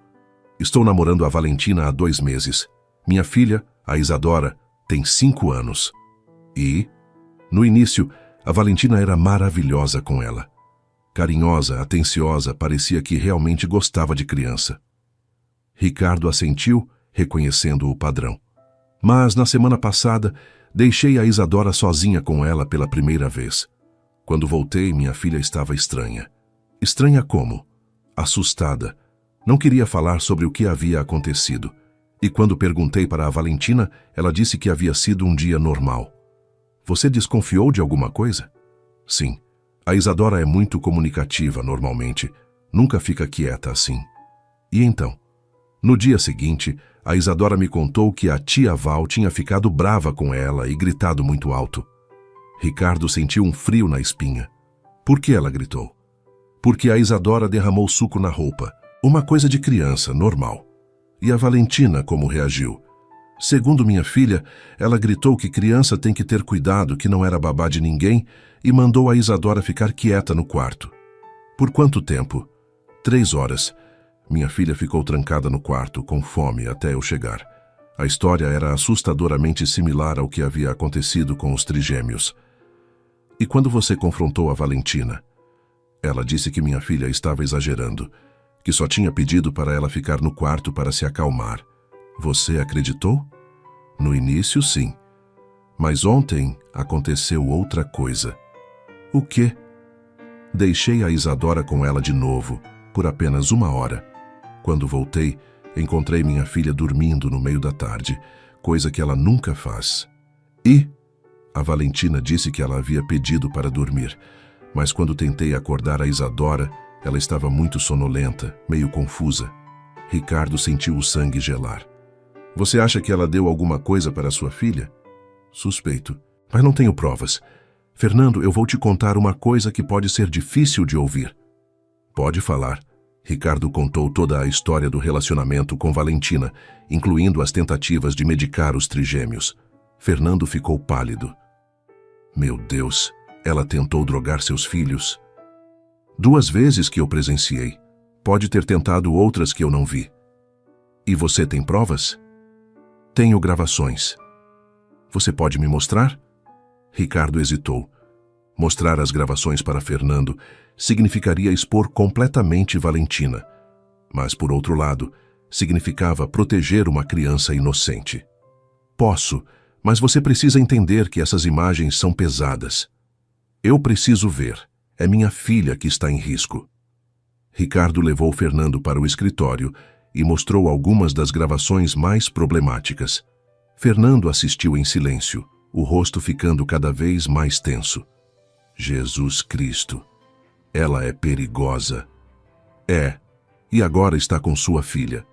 Estou namorando a Valentina há 2 meses. Minha filha, a Isadora, tem 5 anos. E, no início, a Valentina era maravilhosa com ela. Carinhosa, atenciosa, parecia que realmente gostava de criança. Ricardo assentiu, reconhecendo o padrão. Mas, na semana passada, deixei a Isadora sozinha com ela pela primeira vez. Quando voltei, minha filha estava estranha. Estranha como? Assustada. Não queria falar sobre o que havia acontecido. E quando perguntei para a Valentina, ela disse que havia sido um dia normal. Você desconfiou de alguma coisa? Sim. A Isadora é muito comunicativa normalmente. Nunca fica quieta assim. E então? No dia seguinte, a Isadora me contou que a tia Val tinha ficado brava com ela e gritado muito alto. Ricardo sentiu um frio na espinha. Por que ela gritou? Porque a Isadora derramou suco na roupa. Uma coisa de criança, normal. E a Valentina como reagiu? Segundo minha filha, ela gritou que criança tem que ter cuidado, que não era babá de ninguém, e mandou a Isadora ficar quieta no quarto. Por quanto tempo? 3 horas. Minha filha ficou trancada no quarto, com fome, até eu chegar. A história era assustadoramente similar ao que havia acontecido com os trigêmeos. E quando você confrontou a Valentina? Ela disse que minha filha estava exagerando, que só tinha pedido para ela ficar no quarto para se acalmar. Você acreditou? No início, sim. Mas ontem aconteceu outra coisa. O quê? Deixei a Isadora com ela de novo, por apenas 1 hora. Quando voltei, encontrei minha filha dormindo no meio da tarde, coisa que ela nunca faz. E a Valentina disse que ela havia pedido para dormir, mas quando tentei acordar a Isadora, ela estava muito sonolenta, meio confusa. Ricardo sentiu o sangue gelar. Você acha que ela deu alguma coisa para sua filha? Suspeito, mas não tenho provas. Fernando, eu vou te contar uma coisa que pode ser difícil de ouvir. Pode falar. Ricardo contou toda a história do relacionamento com Valentina, incluindo as tentativas de medicar os trigêmeos. Fernando ficou pálido. Meu Deus, ela tentou drogar seus filhos. 2 vezes que eu presenciei. Pode ter tentado outras que eu não vi. E você tem provas? Tenho gravações. Você pode me mostrar? Ricardo hesitou. Mostrar as gravações para Fernando significaria expor completamente Valentina. Mas, por outro lado, significava proteger uma criança inocente. Posso, mas você precisa entender que essas imagens são pesadas. Eu preciso ver. É minha filha que está em risco. Ricardo levou Fernando para o escritório e mostrou algumas das gravações mais problemáticas. Fernando assistiu em silêncio, o rosto ficando cada vez mais tenso. Jesus Cristo. Ela é perigosa. É, e agora está com sua filha.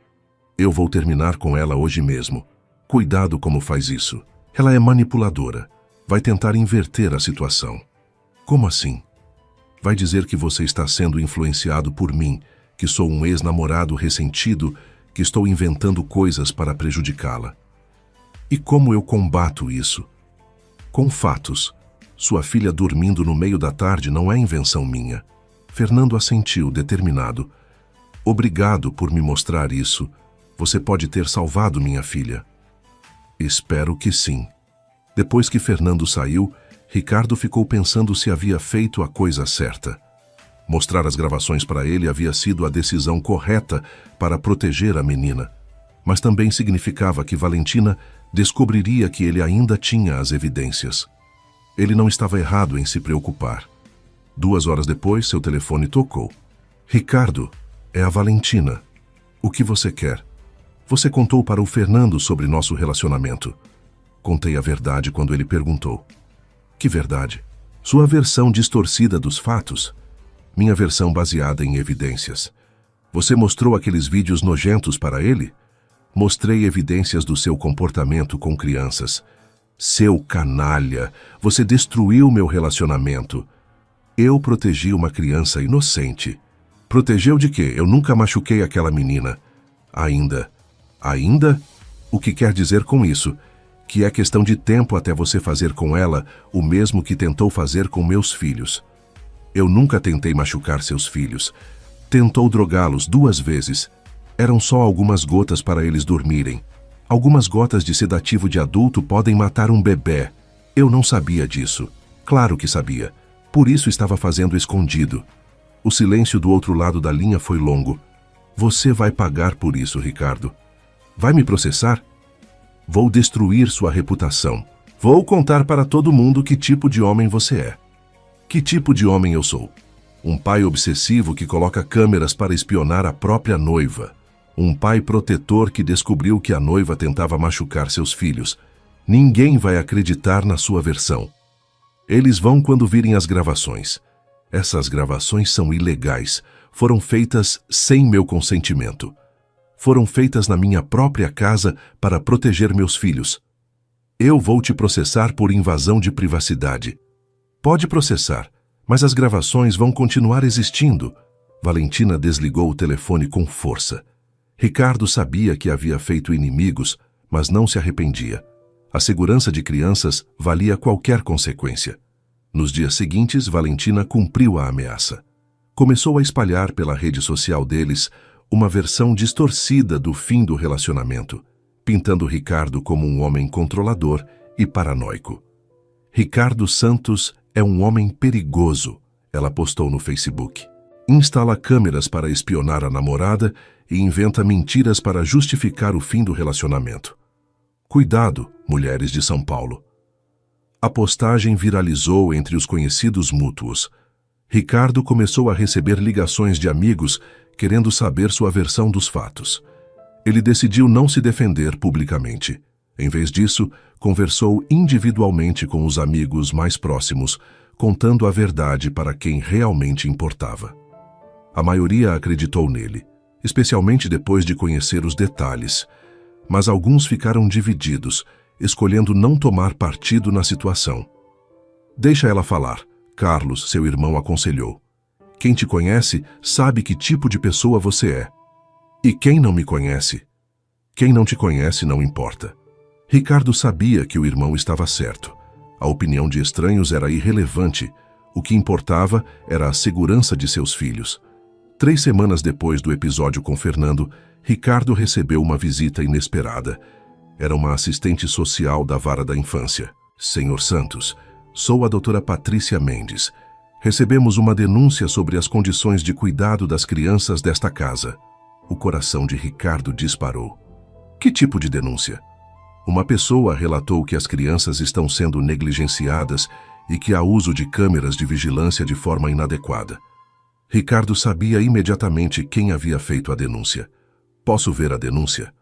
Eu vou terminar com ela hoje mesmo. Cuidado como faz isso. Ela é manipuladora. Vai tentar inverter a situação. Como assim? Vai dizer que você está sendo influenciado por mim, que sou um ex-namorado ressentido, que estou inventando coisas para prejudicá-la. E como eu combato isso? Com fatos. Sua filha dormindo no meio da tarde não é invenção minha. Fernando assentiu, determinado. Obrigado por me mostrar isso. Você pode ter salvado minha filha. Espero que sim. Depois que Fernando saiu, Ricardo ficou pensando se havia feito a coisa certa. Mostrar as gravações para ele havia sido a decisão correta para proteger a menina, mas também significava que Valentina descobriria que ele ainda tinha as evidências. Ele não estava errado em se preocupar. 2 horas depois, seu telefone tocou. Ricardo, é a Valentina. O que você quer? Você contou para o Fernando sobre nosso relacionamento. Contei a verdade quando ele perguntou. Que verdade? Sua versão distorcida dos fatos? Minha versão baseada em evidências. Você mostrou aqueles vídeos nojentos para ele? Mostrei evidências do seu comportamento com crianças. Seu canalha, você destruiu meu relacionamento. Eu protegi uma criança inocente. Protegeu de quê? Eu nunca machuquei aquela menina. Ainda? Ainda? O que quer dizer com isso? que é questão de tempo até você fazer com ela o mesmo que tentou fazer com meus filhos. Eu nunca tentei machucar seus filhos. Tentou drogá-los 2 vezes. Eram só algumas gotas para eles dormirem. Algumas gotas de sedativo de adulto podem matar um bebê. Eu não sabia disso. Claro que sabia. Por isso estava fazendo escondido. O silêncio do outro lado da linha foi longo. Você vai pagar por isso, Ricardo. Vai me processar? Vou destruir sua reputação. Vou contar para todo mundo que tipo de homem você é. Que tipo de homem eu sou? Um pai obsessivo que coloca câmeras para espionar a própria noiva. Um pai protetor que descobriu que a noiva tentava machucar seus filhos. Ninguém vai acreditar na sua versão. Eles vão quando virem as gravações. Essas gravações são ilegais. Foram feitas sem meu consentimento. Foram feitas na minha própria casa para proteger meus filhos. Eu vou te processar por invasão de privacidade. Pode processar, mas as gravações vão continuar existindo. Valentina desligou o telefone com força. Ricardo sabia que havia feito inimigos, mas não se arrependia. A segurança de crianças valia qualquer consequência. Nos dias seguintes, Valentina cumpriu a ameaça. Começou a espalhar pela rede social deles uma versão distorcida do fim do relacionamento, pintando Ricardo como um homem controlador e paranoico. Ricardo Santos é um homem perigoso, ela postou no Facebook. Instala câmeras para espionar a namorada e inventa mentiras para justificar o fim do relacionamento. Cuidado, mulheres de São Paulo. A postagem viralizou entre os conhecidos mútuos. Ricardo começou a receber ligações de amigos querendo saber sua versão dos fatos. Ele decidiu não se defender publicamente. Em vez disso, conversou individualmente com os amigos mais próximos, contando a verdade para quem realmente importava. A maioria acreditou nele, especialmente depois de conhecer os detalhes, mas alguns ficaram divididos, escolhendo não tomar partido na situação. Deixa ela falar, Carlos, seu irmão, aconselhou. Quem te conhece sabe que tipo de pessoa você é. E quem não me conhece? Quem não te conhece não importa. Ricardo sabia que o irmão estava certo. A opinião de estranhos era irrelevante. O que importava era a segurança de seus filhos. 3 semanas depois do episódio com Fernando, Ricardo recebeu uma visita inesperada. Era uma assistente social da vara da infância. Senhor Santos, sou a doutora Patrícia Mendes. Recebemos uma denúncia sobre as condições de cuidado das crianças desta casa. O coração de Ricardo disparou. Que tipo de denúncia? Uma pessoa relatou que as crianças estão sendo negligenciadas e que há uso de câmeras de vigilância de forma inadequada. Ricardo sabia imediatamente quem havia feito a denúncia. Posso ver a denúncia?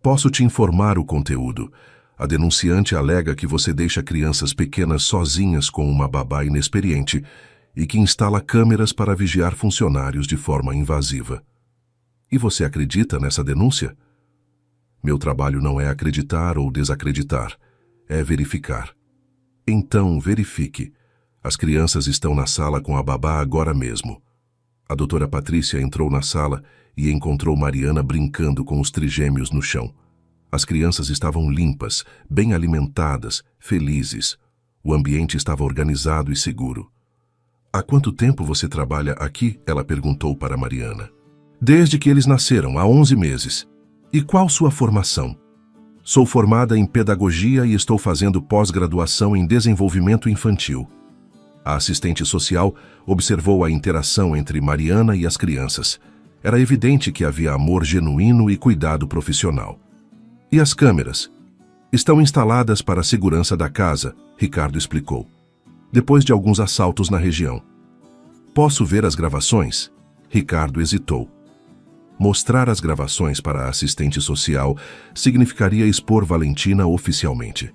Posso te informar o conteúdo. A denunciante alega que você deixa crianças pequenas sozinhas com uma babá inexperiente e que instala câmeras para vigiar funcionários de forma invasiva. E você acredita nessa denúncia? Meu trabalho não é acreditar ou desacreditar, é verificar. Então, verifique. As crianças estão na sala com a babá agora mesmo. A doutora Patrícia entrou na sala e encontrou Mariana brincando com os trigêmeos no chão. As crianças estavam limpas, bem alimentadas, felizes. O ambiente estava organizado e seguro. Há quanto tempo você trabalha aqui? Ela perguntou para Mariana. Desde que eles nasceram, há 11 meses. E qual sua formação? Sou formada em pedagogia e estou fazendo pós-graduação em desenvolvimento infantil. A assistente social observou a interação entre Mariana e as crianças. Era evidente que havia amor genuíno e cuidado profissional. E as câmeras? Estão instaladas para a segurança da casa, Ricardo explicou. Depois de alguns assaltos na região. Posso ver as gravações? Ricardo hesitou. Mostrar as gravações para a assistente social significaria expor Valentina oficialmente.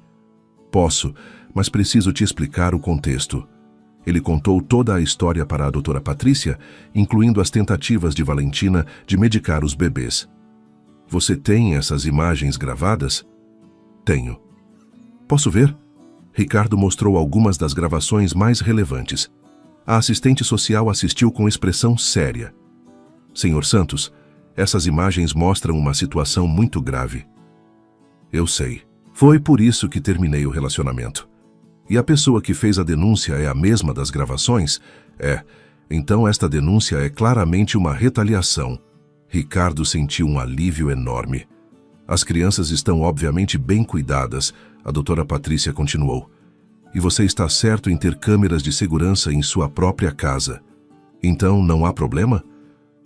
Posso, mas preciso te explicar o contexto. Ele contou toda a história para a doutora Patrícia, incluindo as tentativas de Valentina de medicar os bebês. Você tem essas imagens gravadas? Tenho. Posso ver? Ricardo mostrou algumas das gravações mais relevantes. A assistente social assistiu com expressão séria. Senhor Santos, essas imagens mostram uma situação muito grave. Eu sei. Foi por isso que terminei o relacionamento. E a pessoa que fez a denúncia é a mesma das gravações? Então esta denúncia é claramente uma retaliação. Ricardo sentiu um alívio enorme. As crianças estão obviamente bem cuidadas, a doutora Patrícia continuou. E você está certo em ter câmeras de segurança em sua própria casa. Então não há problema?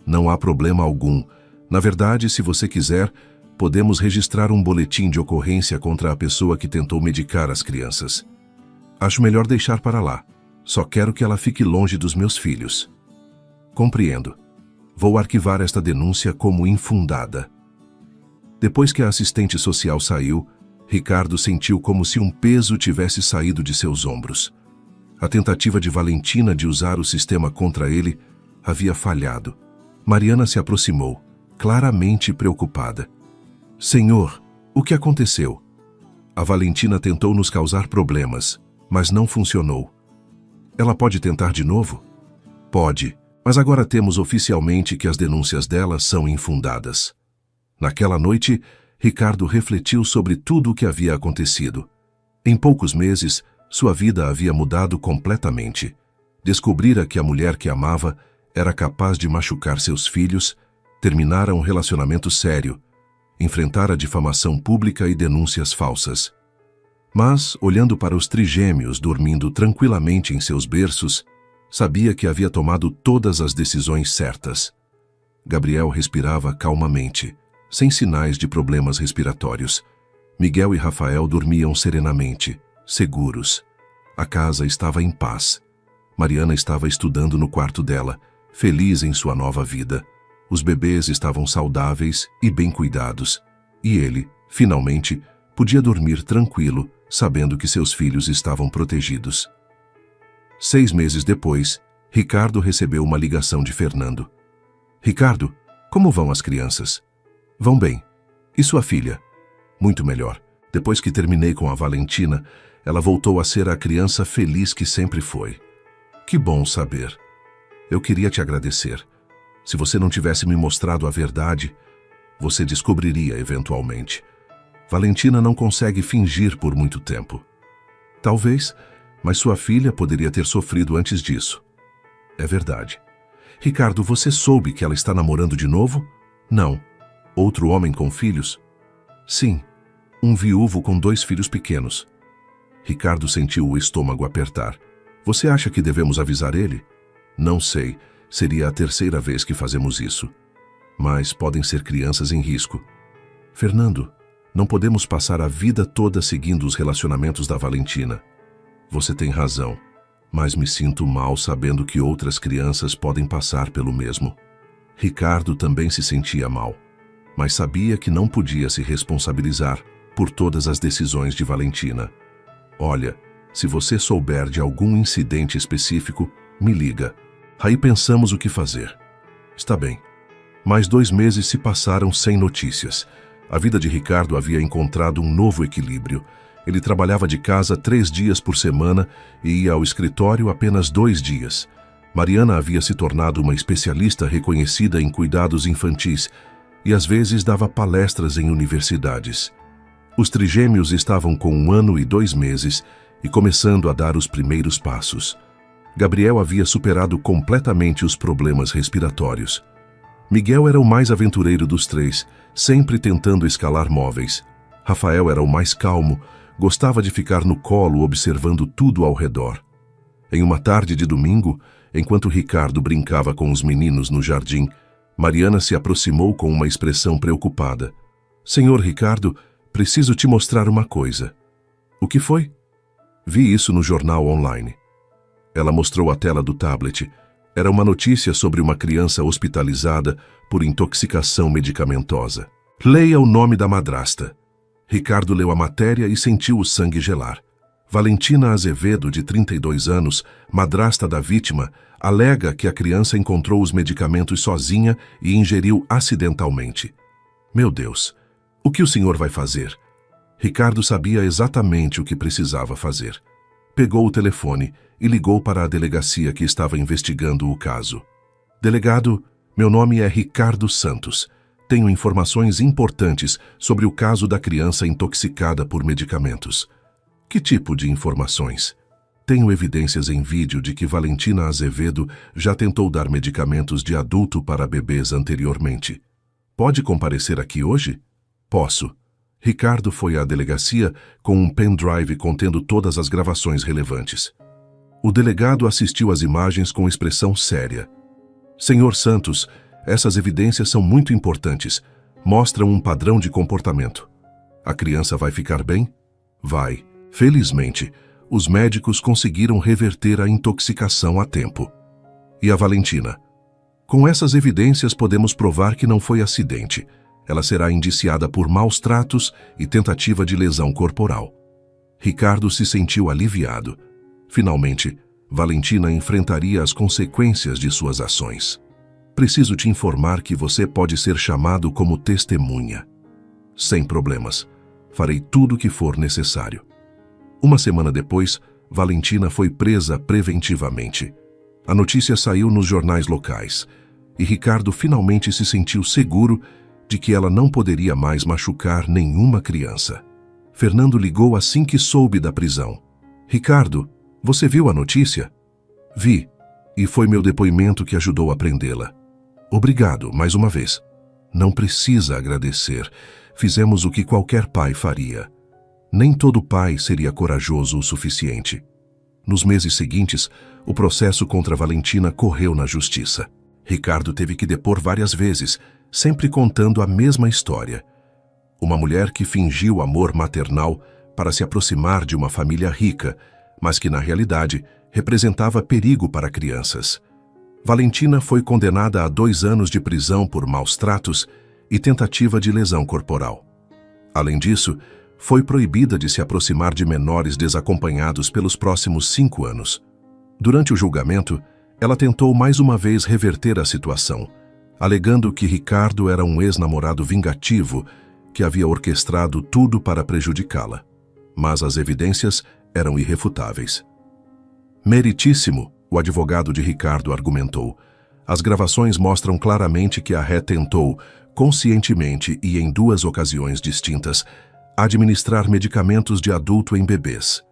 Não há problema algum. Na verdade, se você quiser, podemos registrar um boletim de ocorrência contra a pessoa que tentou medicar as crianças. Acho melhor deixar para lá. Só quero que ela fique longe dos meus filhos. Compreendo. Vou arquivar esta denúncia como infundada. Depois que a assistente social saiu, Ricardo sentiu como se um peso tivesse saído de seus ombros. A tentativa de Valentina de usar o sistema contra ele havia falhado. Mariana se aproximou, claramente preocupada. Senhor, o que aconteceu? A Valentina tentou nos causar problemas, mas não funcionou. Ela pode tentar de novo? Pode, mas agora temos oficialmente que as denúncias dela são infundadas. Naquela noite, Ricardo refletiu sobre tudo o que havia acontecido. Em poucos meses, sua vida havia mudado completamente. Descobrira que a mulher que amava era capaz de machucar seus filhos, terminara um relacionamento sério, enfrentara difamação pública e denúncias falsas. Mas, olhando para os trigêmeos dormindo tranquilamente em seus berços, sabia que havia tomado todas as decisões certas. Gabriel respirava calmamente, sem sinais de problemas respiratórios. Miguel e Rafael dormiam serenamente, seguros. A casa estava em paz. Mariana estava estudando no quarto dela, feliz em sua nova vida. Os bebês estavam saudáveis e bem cuidados. E ele, finalmente, podia dormir tranquilo, sabendo que seus filhos estavam protegidos. 6 meses depois, Ricardo recebeu uma ligação de Fernando. Ricardo, como vão as crianças? Vão bem. E sua filha? Muito melhor. Depois que terminei com a Valentina, ela voltou a ser a criança feliz que sempre foi. Que bom saber. Eu queria te agradecer. Se você não tivesse me mostrado a verdade, você descobriria eventualmente. Valentina não consegue fingir por muito tempo. Talvez, mas sua filha poderia ter sofrido antes disso. É verdade. Ricardo, você soube que ela está namorando de novo? Não. Outro homem com filhos? Sim. Um viúvo com 2 filhos pequenos. Ricardo sentiu o estômago apertar. Você acha que devemos avisar ele? Não sei. Seria a 3ª vez que fazemos isso. Mas podem ser crianças em risco. Fernando, não podemos passar a vida toda seguindo os relacionamentos da Valentina. Você tem razão, mas me sinto mal sabendo que outras crianças podem passar pelo mesmo. Ricardo também se sentia mal, mas sabia que não podia se responsabilizar por todas as decisões de Valentina. Olha, se você souber de algum incidente específico, me liga. Aí pensamos o que fazer. Está bem. Mais 2 meses se passaram sem notícias. A vida de Ricardo havia encontrado um novo equilíbrio. Ele trabalhava de casa 3 dias por semana e ia ao escritório apenas 2 dias. Mariana havia se tornado uma especialista reconhecida em cuidados infantis e às vezes dava palestras em universidades. Os trigêmeos estavam com 1 ano e 2 meses e começando a dar os primeiros passos. Gabriel havia superado completamente os problemas respiratórios. Miguel era o mais aventureiro dos 3, sempre tentando escalar móveis. Rafael era o mais calmo, gostava de ficar no colo observando tudo ao redor. Em uma tarde de domingo, enquanto Ricardo brincava com os meninos no jardim, Mariana se aproximou com uma expressão preocupada. Senhor Ricardo, preciso te mostrar uma coisa. O que foi? Vi isso no jornal online. Ela mostrou a tela do tablet. Era uma notícia sobre uma criança hospitalizada por intoxicação medicamentosa. Leia o nome da madrasta. Ricardo leu a matéria e sentiu o sangue gelar. Valentina Azevedo, de 32 anos, madrasta da vítima, alega que a criança encontrou os medicamentos sozinha e ingeriu acidentalmente. Meu Deus, o que o senhor vai fazer? Ricardo sabia exatamente o que precisava fazer. Pegou o telefone e ligou para a delegacia que estava investigando o caso. Delegado, meu nome é Ricardo Santos. Tenho informações importantes sobre o caso da criança intoxicada por medicamentos. Que tipo de informações? Tenho evidências em vídeo de que Valentina Azevedo já tentou dar medicamentos de adulto para bebês anteriormente. Pode comparecer aqui hoje? Posso. Ricardo foi à delegacia com um pendrive contendo todas as gravações relevantes. O delegado assistiu às imagens com expressão séria. Senhor Santos, essas evidências são muito importantes. Mostram um padrão de comportamento. A criança vai ficar bem? Vai. Felizmente, os médicos conseguiram reverter a intoxicação a tempo. E a Valentina? Com essas evidências podemos provar que não foi acidente. Ela será indiciada por maus tratos e tentativa de lesão corporal. Ricardo se sentiu aliviado. Finalmente, Valentina enfrentaria as consequências de suas ações. Preciso te informar que você pode ser chamado como testemunha. Sem problemas. Farei tudo o que for necessário. Uma semana depois, Valentina foi presa preventivamente. A notícia saiu nos jornais locais e Ricardo finalmente se sentiu seguro de que ela não poderia mais machucar nenhuma criança. Fernando ligou assim que soube da prisão. Ricardo, você viu a notícia? Vi, e foi meu depoimento que ajudou a prendê-la. Obrigado, mais uma vez. Não precisa agradecer. Fizemos o que qualquer pai faria. Nem todo pai seria corajoso o suficiente. Nos meses seguintes, o processo contra Valentina correu na justiça. Ricardo teve que depor várias vezes, sempre contando a mesma história. Uma mulher que fingiu amor maternal para se aproximar de uma família rica, mas que na realidade representava perigo para crianças. Valentina foi condenada a 2 anos de prisão por maus tratos e tentativa de lesão corporal. Além disso, foi proibida de se aproximar de menores desacompanhados pelos próximos 5 anos. Durante o julgamento, ela tentou mais uma vez reverter a situação, alegando que Ricardo era um ex-namorado vingativo que havia orquestrado tudo para prejudicá-la. Mas as evidências eram irrefutáveis. Meritíssimo, o advogado de Ricardo argumentou. As gravações mostram claramente que a ré tentou, conscientemente e em 2 ocasiões distintas, administrar medicamentos de adulto em bebês.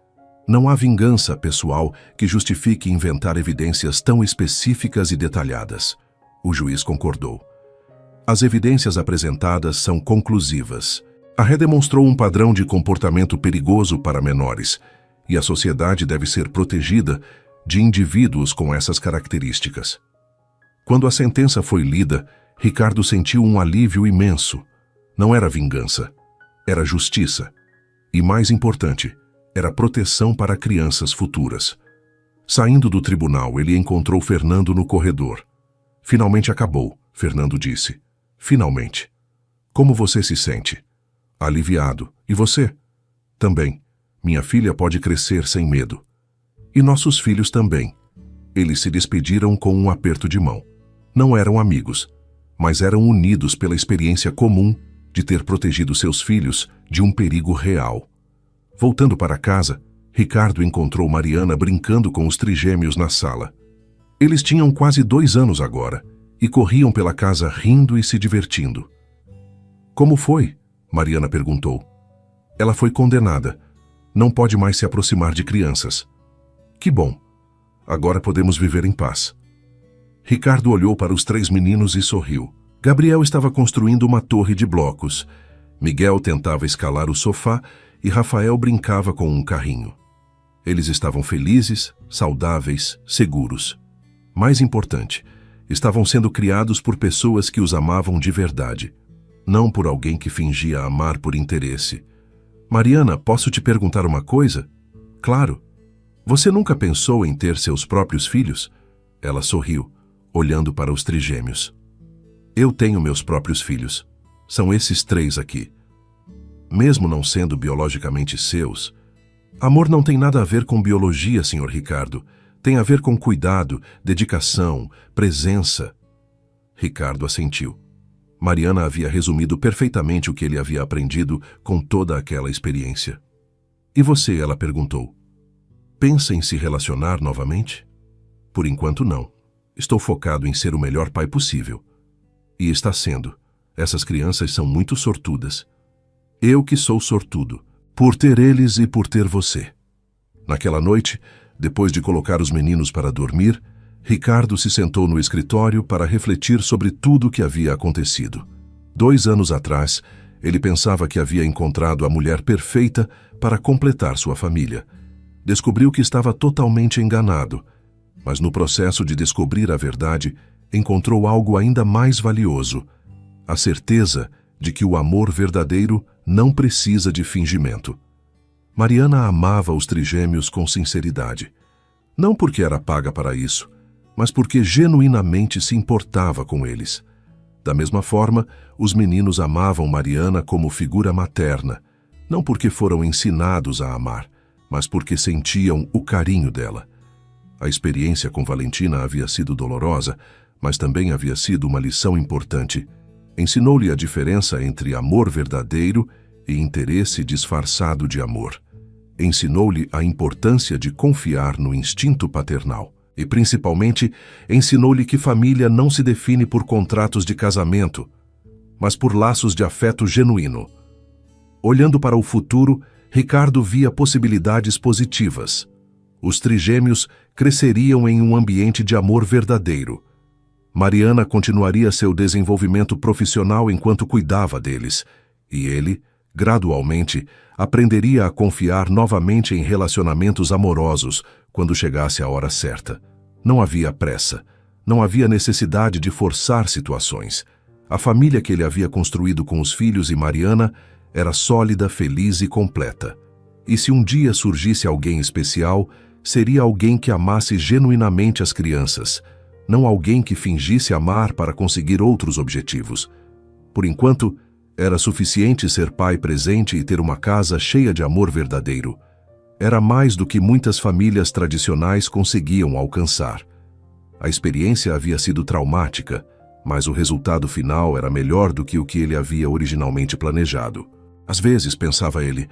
Não há vingança pessoal que justifique inventar evidências tão específicas e detalhadas. O juiz concordou. As evidências apresentadas são conclusivas. A ré demonstrou um padrão de comportamento perigoso para menores, e a sociedade deve ser protegida de indivíduos com essas características. Quando a sentença foi lida, Ricardo sentiu um alívio imenso. Não era vingança, era justiça. E mais importante, era proteção para crianças futuras. Saindo do tribunal, ele encontrou Fernando no corredor. Finalmente acabou, Fernando disse. Finalmente. Como você se sente? Aliviado. E você? Também. Minha filha pode crescer sem medo. E nossos filhos também. Eles se despediram com um aperto de mão. Não eram amigos, mas eram unidos pela experiência comum de ter protegido seus filhos de um perigo real. Voltando para casa, Ricardo encontrou Mariana brincando com os trigêmeos na sala. Eles tinham quase 2 anos agora e corriam pela casa rindo e se divertindo. Como foi? Mariana perguntou. Ela foi condenada. Não pode mais se aproximar de crianças. Que bom. Agora podemos viver em paz. Ricardo olhou para os 3 meninos e sorriu. Gabriel estava construindo uma torre de blocos. Miguel tentava escalar o sofá e Rafael brincava com um carrinho. Eles estavam felizes, saudáveis, seguros. Mais importante, estavam sendo criados por pessoas que os amavam de verdade, não por alguém que fingia amar por interesse. Mariana, posso te perguntar uma coisa? Claro. Você nunca pensou em ter seus próprios filhos? Ela sorriu, olhando para os trigêmeos. Eu tenho meus próprios filhos. São esses 3 aqui. Mesmo não sendo biologicamente seus, amor não tem nada a ver com biologia, Sr. Ricardo. Tem a ver com cuidado, dedicação, presença. Ricardo assentiu. Mariana havia resumido perfeitamente o que ele havia aprendido com toda aquela experiência. E você, ela perguntou. Pensa em se relacionar novamente? Por enquanto não. Estou focado em ser o melhor pai possível. E está sendo. Essas crianças são muito sortudas. Eu que sou sortudo, por ter eles e por ter você. Naquela noite, depois de colocar os meninos para dormir, Ricardo se sentou no escritório para refletir sobre tudo o que havia acontecido. 2 anos atrás, ele pensava que havia encontrado a mulher perfeita para completar sua família. Descobriu que estava totalmente enganado, mas no processo de descobrir a verdade, encontrou algo ainda mais valioso: a certeza de que o amor verdadeiro não precisa de fingimento. Mariana amava os trigêmeos com sinceridade. Não porque era paga para isso, mas porque genuinamente se importava com eles. Da mesma forma, os meninos amavam Mariana como figura materna, não porque foram ensinados a amar, mas porque sentiam o carinho dela. A experiência com Valentina havia sido dolorosa, mas também havia sido uma lição importante. Ensinou-lhe a diferença entre amor verdadeiro e interesse disfarçado de amor. Ensinou-lhe a importância de confiar no instinto paternal. E, principalmente, ensinou-lhe que família não se define por contratos de casamento, mas por laços de afeto genuíno. Olhando para o futuro, Ricardo via possibilidades positivas. Os trigêmeos cresceriam em um ambiente de amor verdadeiro. Mariana continuaria seu desenvolvimento profissional enquanto cuidava deles, e ele, gradualmente, aprenderia a confiar novamente em relacionamentos amorosos quando chegasse a hora certa. Não havia pressa, não havia necessidade de forçar situações. A família que ele havia construído com os filhos e Mariana era sólida, feliz e completa. E se um dia surgisse alguém especial, seria alguém que amasse genuinamente as crianças, não alguém que fingisse amar para conseguir outros objetivos. Por enquanto, era suficiente ser pai presente e ter uma casa cheia de amor verdadeiro. Era mais do que muitas famílias tradicionais conseguiam alcançar. A experiência havia sido traumática, mas o resultado final era melhor do que o que ele havia originalmente planejado. Às vezes, pensava ele,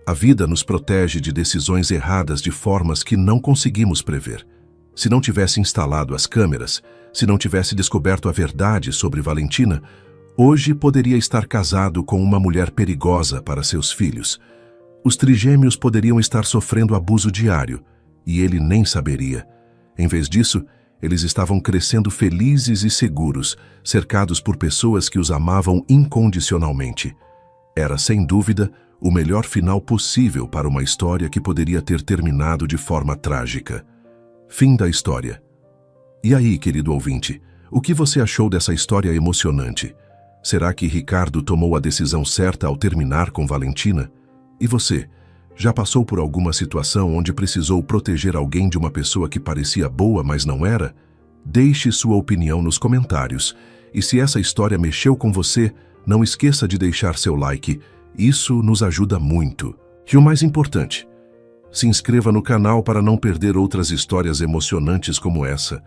a vida nos protege de decisões erradas de formas que não conseguimos prever. Se não tivesse instalado as câmeras, se não tivesse descoberto a verdade sobre Valentina, hoje poderia estar casado com uma mulher perigosa para seus filhos. Os trigêmeos poderiam estar sofrendo abuso diário, e ele nem saberia. Em vez disso, eles estavam crescendo felizes e seguros, cercados por pessoas que os amavam incondicionalmente. Era, sem dúvida, o melhor final possível para uma história que poderia ter terminado de forma trágica. Fim da história. E aí, querido ouvinte, o que você achou dessa história emocionante? Será que Ricardo tomou a decisão certa ao terminar com Valentina? E você, já passou por alguma situação onde precisou proteger alguém de uma pessoa que parecia boa, mas não era? Deixe sua opinião nos comentários. E se essa história mexeu com você, não esqueça de deixar seu like. Isso nos ajuda muito. E o mais importante, se inscreva no canal para não perder outras histórias emocionantes como essa.